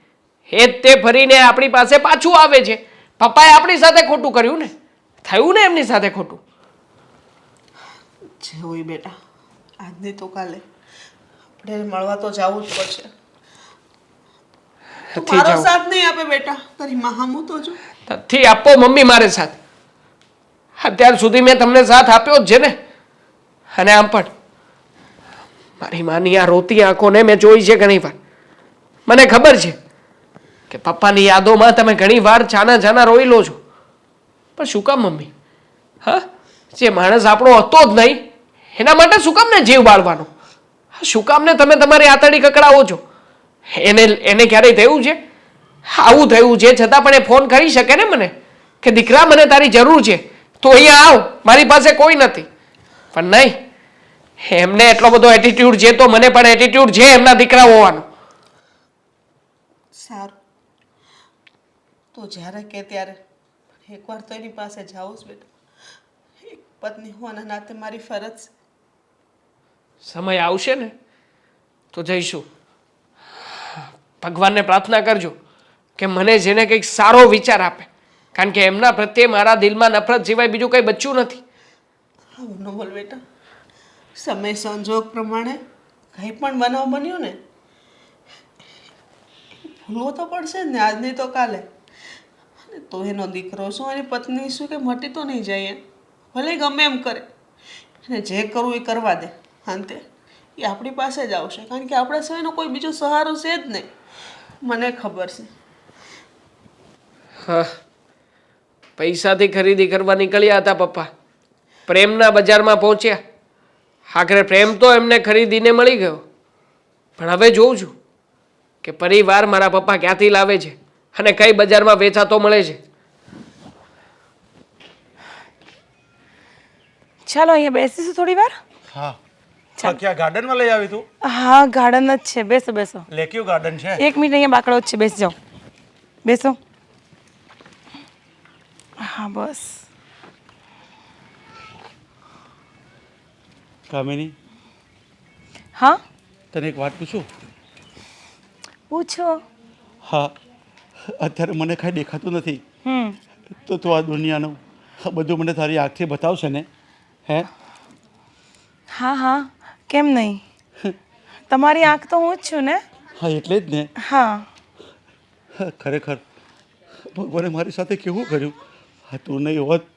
એ જ તે ફરીને આપણી પાસે પાછું આવે છે. પપ્પાએ આપણી સાથે ખોટું કર્યું ને, થયું ને એમની સાથે ખોટું. જે હોય બેટા, આજની તો કાલે આપણે મળવા તો જવું જ પડશે. તું નથી મારો જવું. સાથ નહીં આપે બેટા, તારી માં હામું તો જો. નથી આપો મમ્મી મારે સાથ. અત્યાર સુધી મેં તમને સાથ આપ્યો જ છે ને. અને આમ પણ મારી માની આ રોતી આંખોને મેં જોઈ છે ઘણી વાર. મને ખબર છે કે પપ્પાની યાદોમાં તમે ઘણી વાર છાના રોઈ લો છો. પણ શું કામ મમ્મી? હા, જે માણસ આપણો હતો જ નહીં એના માટે શું કામ ને જીવ બાળવાનો? શું કામ ને તમે તમારી આતડી કકડાવો છો? એને ક્યારેય થયું છે આવું થયું છે છતાં પણ એ ફોન કરી શકે ને મને કે દીકરા મને તારી જરૂર છે, તો અહીંયા આવ, મારી પાસે કોઈ નથી. પણ નહીં, એમને એટલો બધો એટીટ્યુડ છે તો મને પણ એટીટ્યુડ છે એમના દીકરા હોવાનો. સારું, તો જ્યારે કે ત્યારે એકવાર તો એની પાસે જાઉં જ બેટા. એક પત્ની હોવાના નાતે મારી ફરજ છે. સમય આવશે ને તો જઈશું. ભગવાનને પ્રાર્થના કરજો કે મને જેને કંઈક સારો વિચાર આપે, કારણ કે એમના પ્રત્યે મારા દિલમાં નફરત સિવાય બીજું કંઈ બચ્યું નથી. આવું ન બોલ બેટા. સમય સંજોગ પ્રમાણે કંઈ પણ બનાવ બન્યો ને ભૂલવો તો પડશે જ ને, આજ નહીં તો કાલે. અને તો એનો દીકરો શું એની પત્ની શું કે મટી તો નહીં જાય. ભલે ગમે એમ કરે, અને જે કરવું એ કરવા દે. અંતે એ આપણી પાસે જ આવશે, કારણ કે આપણા સિવાયનો કોઈ બીજો સહારો છે જ નહીં. મને ખબર છે. હા, પૈસાથી ખરીદી કરવા નીકળ્યા હતા પપ્પા, પ્રેમના બજારમાં પહોંચ્યા. આખરે પ્રેમ તો એમને ખરીદીને મળી ગયો. પણ હવે જોઉં છું કે પરિવાર મારા પપ્પા ક્યાંથી લાવે છે અને કઈ બજારમાં વેચાતો મળે છે. ચાલો અહીંયા બેસીશું થોડી વાર. હા, ક્યાં ગાર્ડનમાં લઈ આવી તું? હા, ગાર્ડન જ છે. બેસો બેસો. લેક્યુ ગાર્ડન છે? 1 મિનિટ, અહીંયા બાકડો જ છે, બેસી જાઓ. બેસો. હા બસ. કામિની, હા, તને એક વાત પૂછું? પૂછો. હા, અત્યારે મને કાંઈ દેખાતું નથી, તો તું આ દુનિયાનું બધું મને તારી આંખથી બતાવશે ને? હે? હા હા, કેમ નહીં? તમારી આંખ તો હું જ છું ને. હા, એટલે જ ને. હા. ખરેખર ભગવાને મારી સાથે કેવું કર્યું? હા, તું નહીં હોત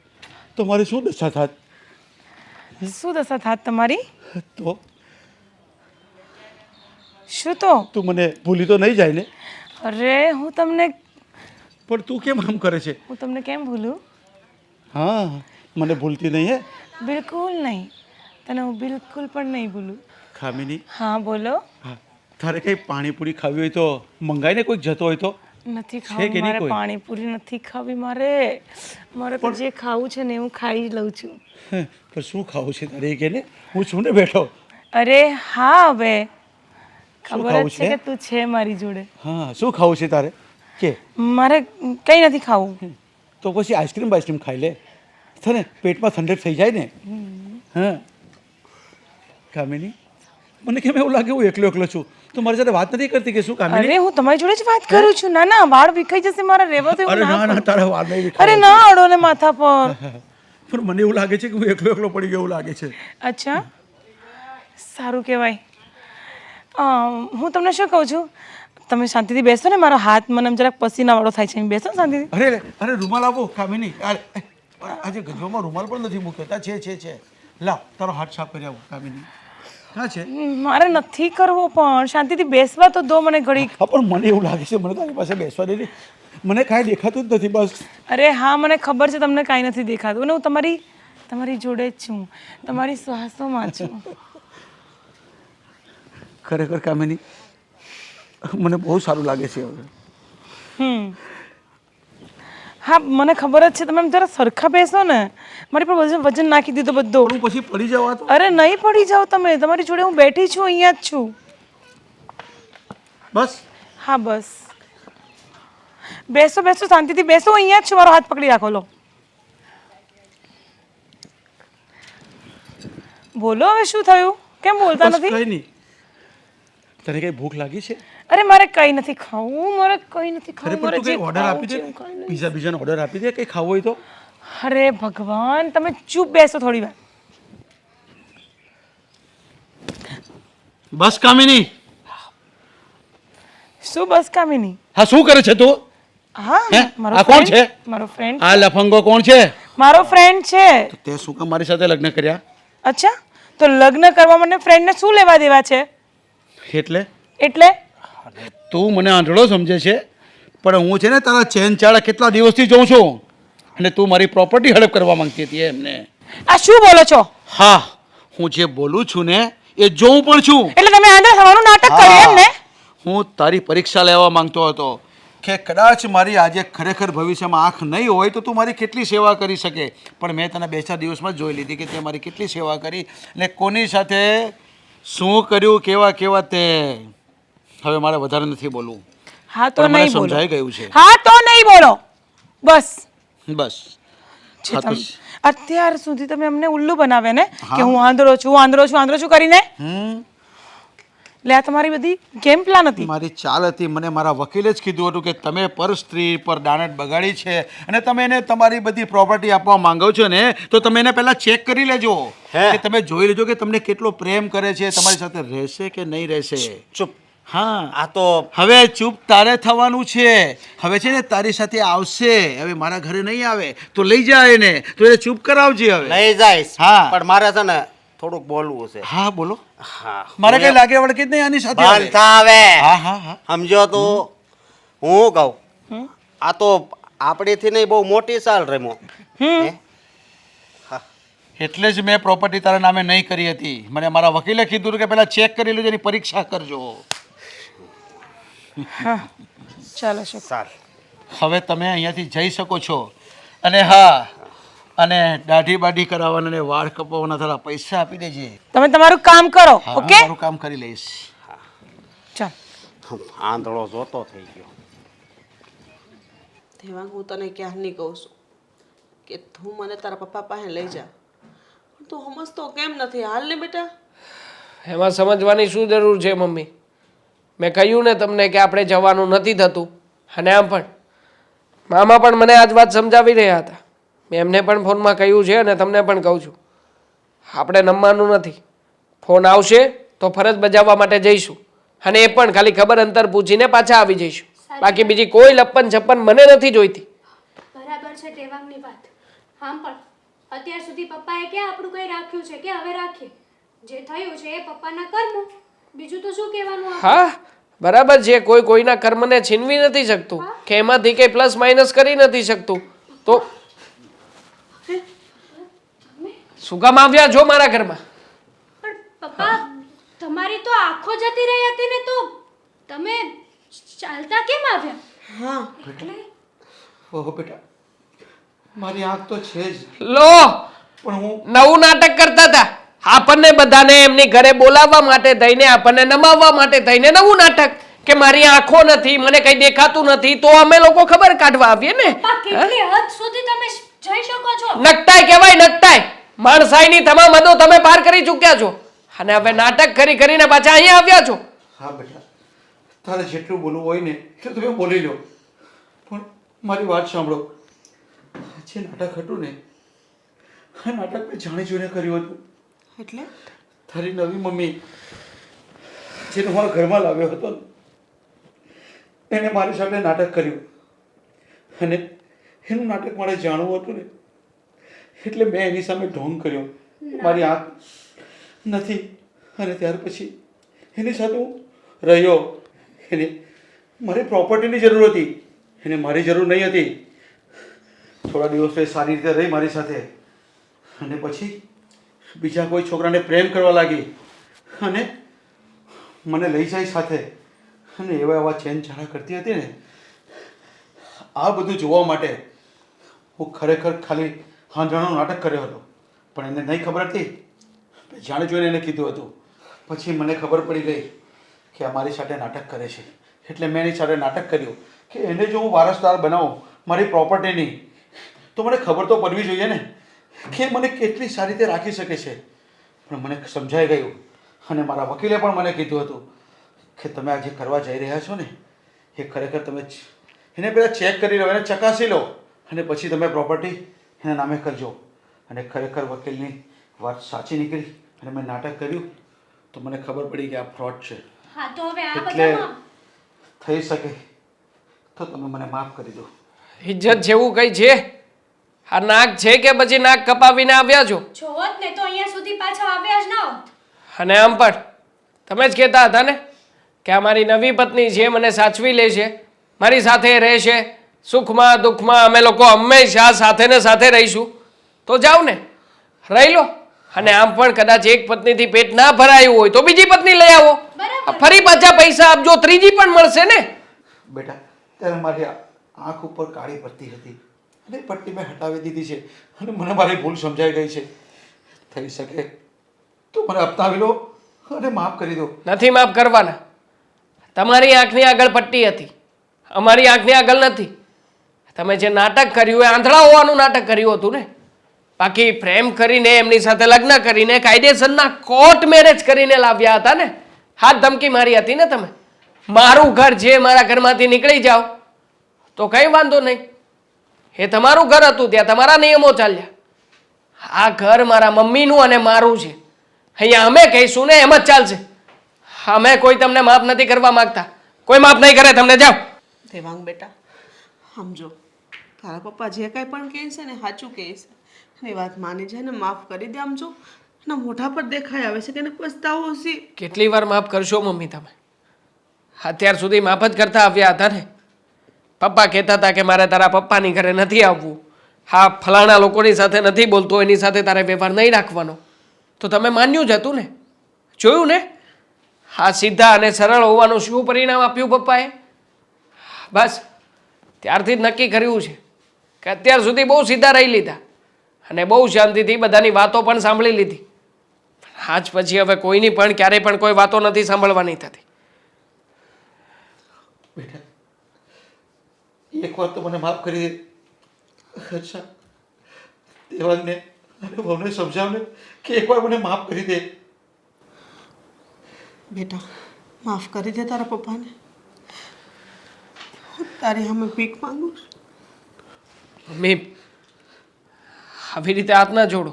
તો મારી શું દશા થાત? શું દશા થાત તમારી? તો શું તો? તું મને ભૂલી તો નહીં જાય ને? અરે હું તમને પણ તું કેમ આમ કરે છે? હું તમને કેમ ભૂલું? હા, મને ભૂલતી નહીં હે? બિલકુલ નહીં. તને હું બિલકુલ પણ નહીં ભૂલું. ખામીની, હા બોલો. હા, તારે કંઈ પાણીપુરી ખાવી હોય તો મંગાઈને કોઈક જતો હોય તો? નથી છે કે ખાવું નહીં મારે, કોઈ? પાણીપુરી નથી ખાવી મારે. મારે તો જે ખાવું છે ને હું ખાઈ જ લઉં છું. હે, પણ શું ખાવું છે તારે? એ કે ને, હું છું ને બેઠો. અરે હા, હવે શું ખબર ખાવું જ છે છે? કે તું છે મારી જોડે. હા, શું ખાવું છે તારે? કે મારે કંઈ નથી ખાવું. તો પછી આઈસ્ક્રીમ બાઈસ્ક્રીમ ખાઈ લે, છે ને? પેટમાં ઠંડક થઈ જાય ને. હા કામિની, મને કેમ એવું લાગે હું એકલો એકલો છું? તું મારી સાથે વાત નથી કરતી કે શું કામિની? અરે હું તમારી જોડે જ વાત કરું છું. ના ના, વાળ વિખાઈ જશે મારા, રહેવા દો. અરે એવું ના ના ના, તારા વાર નહીં કર. અરે ના અડો ને માથા પર. પણ મને એવું લાગે છે કે હું એકલો એકલો પડી ગયો એવું લાગે છે. અચ્છા, સારું કહેવાય. હું તમને શું કહું છું, તમે શાંતિથી બેસો ને. મારો હાથ મને આમ જરાક પસીનાવાળો થાય છે. બેસો ને શાંતિથી. અરે રૂમાલ આપો કામિની. આજે ગજવામાં રૂમાલ પણ નથી મૂક્યો. તા છે. લાવ, તારો હાથ સાફ કરી આવો કામિની. ક્યાં છે? મારે નથી કરવો, પણ શાંતિથી બેસવા તો દો મને ઘડીક. હા, પણ મને એવું લાગે છે મને તારી પાસે બેસવા દે. મને કાંઈ દેખાતું જ નથી બસ. અરે હા, મને ખબર છે તમને કાંઈ નથી દેખાતું, અને હું તમારી જોડે જ છું, તમારી શ્વાસોમાં છું. ખરેખર કામિની, મને બહુ સારું લાગે છે હવે. હા, મને ખબર જ છે. તમે જરા સરખા બેસો ને. મારી પર વજન નાખી દીધો બધો. હું પછી પડી જવા તો? અરે નહીં પડી જાઓ તમે. તમારી જોડે હું બેઠી છું, અહીંયા જ છું. બસ. હા બસ. બેસો બેસો, શાંતિથી બેસો. અહીંયા જ છું. મારો હાથ પકડી રાખો. લો બોલો, હવે શું થયું? કેમ બોલતા બસ નથી? કંઈ નહીં. તને કઈ ભૂખ લાગી છે? અરે મારે કંઈ નથી ખાવું. મારે કંઈ નથી અરે ખાવું. પણ તું કઈ ઓર્ડર આપી દે. પીઝા બીજાનો ઓર્ડર આપી દે, કઈ ખાવું હોય તો. અરે ભગવાન, તમે ચૂપ બેસો થોડી વાર. બસ કામિની. શું બસ કામિની? હા, શું કરે છે તું? હા, હે? મારો આ કોણ friend- છે? મારો ફ્રેન્ડ. આ લફંગો કોણ છે? મારો ફ્રેન્ડ છે. તે શું કામ મારી સાથે લગ્ન કર્યા? અચ્છા, તો લગ્ન કરવા મને ફ્રેન્ડને શું લેવા દેવા છે? એટલે એટલે તું મને આંધળો સમજે છે, પણ હું છે ને તારા ચેન ચાળા કેટલા દિવસથી જોઉં છું, અને તું મારી પ્રોપર્ટી હડપ કરવા માંગતી હતી એમને. આ શું બોલો છો? હા, હું જે બોલું છું ને એ જોઉં પણ છું. એટલે તમે આંધળા થવાનું નાટક કર્યું એમ ને? હું તારી પરીક્ષા લેવા માંગતો હતો કે કદાચ મારી આજે ખરેખર ભવિષ્યમાં આંખ નહીં હોય તો તું મારી કેટલી સેવા કરી શકે. પણ મેં તને 2-4 દિવસમાં જ જોઈ લીધી કે તે મારી કેટલી સેવા કરી ને કોની સાથે શું કર્યું, કેવા કેવા તે. હવે મારે વધારે નથી બોલવું. હા તો પણ મને નહીં બોલો. સમજાઈ ગયું છે. હા તો નહીં બોલો. બસ. બસ. છે હા તો તમે. અત્યાર સુધી તમે અમને ઉલ્લુ બનાવે ને કે હું આંધળો છું કરીને. લે આ તમારી બધી ગેમ પ્લાન હતી. મારી ચાલ હતી. મને મારા વકીલે જ કીધું હતું કે તમે પર સ્ત્રી પર દાનત બગાડી છે અને તમે એને તમારી બધી પ્રોપર્ટી આપવા માંગો છો ને, તો તમે એને પહેલા ચેક કરી લેજો કે તમે જોઈ લેજો કે તમને કેટલો પ્રેમ કરે છે, તમારી સાથે રહેશે કે નહીં રહેશે. ચૂપ. હા, આ તો હવે ચૂપ તારે થવાનું છે. હવે છે ને તારી સાથે આવશે. હવે મારા ઘરે નહીં આવે તો લઈ જાય એને, તો એને ચૂપ કરાવજે હવે. લઈ જઈશ. હા. પણ મારે છે ને થોડુંક બોલવું છે. હા બોલો. હા. મારે કઈ લાગે વળગે જ નહીં આની સાથે આવે. બંધ થાવે. હા હા હા. સમજો તું? હું કહું આ તો આપણીથી નહીં બહુ મોટી સાલ રમ્યો. હે? એટલે જ મેં પ્રોપર્ટી તારા નામે નહીં કરી હતી. મને મારા વકીલે કીધું કે પહેલા ચેક કરી લેજો, એની પરીક્ષા કરજો. હા ચાલો શોક. સાલ. હવે તમે અહીંયાથી જઈ શકો છો. અને હા, અને દાઢી બાઢી કરાવવાના અને વાળ કપાવવાના થોડા પૈસા આપી દેજે. તમે તમારું કામ કરો. હા, ઓકે, મારું કામ કરી લઈશ. ચાલ. આંધળો જોતો થઈ ગયો. દેવાંગ, હું તને ક્યારની કહું છું કે તું મને તારા પપ્પા પાસે લઈ જા, પણ તું સમજતો કેમ નથી? હાલ ને બેટા. એમાં સમજવાની શું જરૂર છે મમ્મી? મેં કહ્યું ને તમને કે આપણે જવાનું નથી થતું. અને આમ પણ મામા પણ મને આજ વાત સમજાવી રહ્યા હતા. મેં એમને પણ ફોનમાં કહ્યું છે અને તમને પણ કહું છું, આપણે નમવાનું નથી. ફોન આવશે તો ફરજ બજાવવા માટે જઈશું, અને એ પણ ખાલી ખબર અંતર પૂછીને પાછા આવી જઈશું. બાકી બીજી કોઈ લપ્પન છપ્પન મને નથી જોઈતી. બરાબર છે ટેવાંગની વાત. આમ પણ અત્યાર સુધી પપ્પાએ ક્યાં આપણું કંઈ રાખ્યું છે કે હવે રાખીએ? જે થયું છે એ પપ્પાના કર્મ, બીજું તો શું કહેવાનું આપણે? હા બરાબર છે, કોઈ કોઈના કર્મને છીનવી નથી શકતું કે એમાંથી કંઈ પ્લસ માઇનસ કરી નથી શકતું. તો શું કામ આવ્યા છો મારા ઘરમાં? પણ પપ્પા, તમારી તો આંખો જતી રહી હતી ને, તો તમે ચાલતા કેમ આવ્યા? હા એટલે ઓહો બેટા, મારી આંખ તો છે જ, લો પણ હું નવું નાટક કરતા હતા. આપણને બધાને એમની ઘરે બોલાવવા માટે થઈને, આપણને નમાવવા માટે થઈને નવું નાટક કે મારી આંખો નથી, મને કઈ દેખાતું નથી, તો અમે લોકો ખબર કાઢવા આવીએ ને. પપ્પા, કેટલી હદ સુધી તમે જઈ શકો છો? નકટાઈ કહેવાય, નકટાઈ. માણસાઈની તમામ હદો તમે પાર કરી ચૂક્યા છો, અને હવે નાટક કરી કરીને પાછા અહીંયા આવ્યા છો. હા બેટા, તારે જેટલું બોલવું હોય ને એટલું તમે બોલી લો, પણ મારી વાત સાંભળો. જે નાટક હતું ને, આ નાટક મેં જાણી જોઈને કર્યું હતું. એટલે તારી નવી મમ્મી જેને હું આ ઘરમાં લાવ્યો હતો ને, એને મારી સાથે નાટક કર્યું, અને એનું નાટક મારે જાણવું હતું ને, એટલે મેં એની સામે ઢોંગ કર્યો. મારી આંખ નથી, અને ત્યાર પછી એની સાથે હું રહ્યો. એને મારી પ્રોપર્ટીની જરૂર હતી, એને મારી જરૂર નહીં હતી. થોડા દિવસ એ સારી રીતે રહી મારી સાથે, અને પછી બીજા કોઈ છોકરાને પ્રેમ કરવા લાગી, અને મને લઈ જાય સાથે, અને એવા એવા ચેન ચારા કરતી હતી ને. આ બધું જોવા માટે હું ખરેખર ખાલી હાંધણાનું નાટક કર્યો હતો, પણ એને નહીં ખબર હતી. જાણે જોઈને એને કીધું હતું. પછી મને ખબર પડી ગઈ કે આ મારી સાથે નાટક કરે છે, એટલે મેં એની સાથે નાટક કર્યું કે એને જો હું વારસદાર બનાવું મારી પ્રોપર્ટીની, તો મને ખબર તો પડવી જોઈએ ને કે મને કેટલી સારી રીતે રાખી શકે છે. પણ મને સમજાઈ ગયું, અને મારા વકીલે પણ મને કીધું હતું કે તમે આ જે કરવા જઈ રહ્યા છો ને, એ ખરેખર તમે એને પહેલાં ચેક કરી લો, એને ચકાસી લો, અને પછી તમે પ્રોપર્ટી એના નામે કરજો. અને ખરેખર વકીલની વાત સાચી નીકળી, અને મેં નાટક કર્યું તો મને ખબર પડી કે આ ફ્રોડ છે. હા, તો હવે આ એટલે બધામાં થઈ શકે તો તમે મને માફ કરી દો. ઇજ્જત જેવું કઈ છે? આ નાક છે કે પછી નાક કપાવીને આવ્યા છો? જો હોત ને તો અહીંયા સુધી પાછા આવ્યા જ ના હોત. અને આમ પણ તમે જ કહેતા હતા ને કે આ મારી નવી પત્ની છે, મને સાચવી લે છે, મારી સાથે રહેશે, સુખમાં દુઃખમાં અમે લોકો હંમેશા સાથે ને સાથે રહીશું. તો જાઓ ને, રહી લો. અને આમ પણ કદાચ એક પત્નીથી પેટ ના ભરાયું હોય તો બીજી પત્ની લઈ આવો, બરાબર. ફરી પાછા પૈસા આપજો, ત્રીજી પણ મળશે ને. બેટા, ત્યારે મારી આંખ ઉપર કાળી પટ્ટી હતી, અને એ પટ્ટી મેં હટાવી દીધી છે, અને મને મારી ભૂલ સમજાઈ ગઈ છે. થઈ શકે તો મને અપનાવી લો અને માફ કરી દો. નથી માફ કરવાના. તમારી આંખની આગળ પટ્ટી હતી, અમારી આંખની આગળ નથી. તમે જે નાટક કર્યું એ આંધળા હોવાનું નાટક કર્યું હતું ને. બાકી પ્રેમ કરીને એમની સાથે લગ્ન કરીને કાયદેસરના કોર્ટ મેરેજ કરીને લાવ્યા હતા ને. હાથ ધમકી મારી હતી ને તમે. મારું ઘર છે, મારા ઘરમાંથી નીકળી જાઓ તો કંઈ વાંધો નહીં, એ તમારું ઘર હતું, ત્યાં તમારા નિયમો ચાલ્યા. આ ઘર મારા મમ્મીનું અને મારું છે, અહીંયા અમે કહીશું ને એમ જ ચાલશે. અમે કોઈ તમને માફ નથી કરવા માંગતા, કોઈ માફ નહીં કરે તમને. જાઓ. દેવાંગ બેટા, સમજો, તારા પપ્પા જે કાંઈ પણ કહે છે ને સાચું કહે છે, એ વાત માની જાય ને માફ કરી દે. આમ જો એના મોઢા પર દેખાઈ આવે છે કે એને પછતાવો હશે. કેટલી વાર માફ કરશો મમ્મી તમે? અત્યાર સુધી માફ જ કરતા આવ્યા હતા ને. પપ્પા કહેતા હતા કે મારે તારા પપ્પાની ઘરે નથી આવવું, હા ફલાણા લોકોની સાથે નથી બોલતો, એની સાથે તારે વ્યવહાર નહીં રાખવાનો. તો તમે માન્યું જ હતું ને, જોયું ને. હા, સીધા અને સરળ હોવાનું શું પરિણામ આપ્યું પપ્પાએ? બસ ત્યારથી જ નક્કી કર્યું છે કે અત્યાર સુધી બહુ સીધા રહી લીધા, અને બહુ શાંતિથી બધાની વાતો પણ સાંભળી લીધી. આજ પછી હવે કોઈની પણ ક્યારેય પણ કોઈ વાતો નથી સાંભળવાની થતી. બેટા, એક વાર તો મને માફ કરી દે. અચ્છા, દેવાંગને અને બહુને સમજાવને કે એકવાર મને માફ કરી દે. બેટા માફ કરી દે તારા પપ્પાને. હું તારી સામે ભીખ માંગુ છું. મમ્મી આવી રીતે હાથ ના જોડો.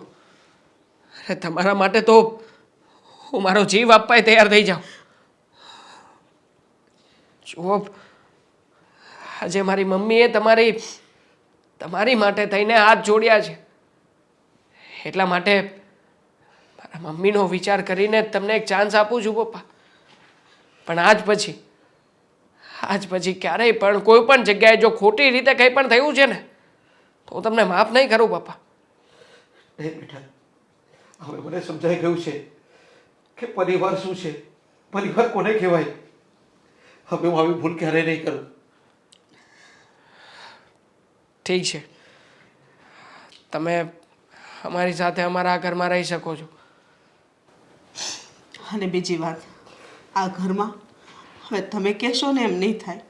અરે તમારા માટે તો હું મારો જીવ આપવાય તૈયાર થઈ જાઉં. જુઓ, આજે મારી મમ્મીએ તમારી માટે થઈને હાથ જોડ્યા છે. એટલા માટે મારા મમ્મીનો વિચાર કરીને તમને એક ચાન્સ આપું છું પપ્પા. પણ આજ પછી ક્યારેય પણ કોઈ પણ જગ્યાએ જો ખોટી રીતે કંઈ પણ થયું છે ને તો હું તમને માફ નહીં કરું પપ્પા. એ બેટા, હવે મને સમજાઈ ગયું છે કે પરિવાર શું છે, પરિવાર કોને કહેવાય. હવે હું આવી ભૂલ ક્યારેય નહીં કરું. ઠીક છે, તમે અમારી સાથે અમારા આ ઘરમાં રહી શકો છો. અને બીજી વાત, આ ઘરમાં હવે તમે કહેશો ને એમ નહીં થાય.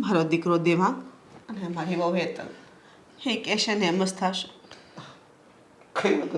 મારો દીકરો દેવાંગ અને મારી વહુ હેતલ એ કહેશે ને એમ જ થશે. કઈ વાત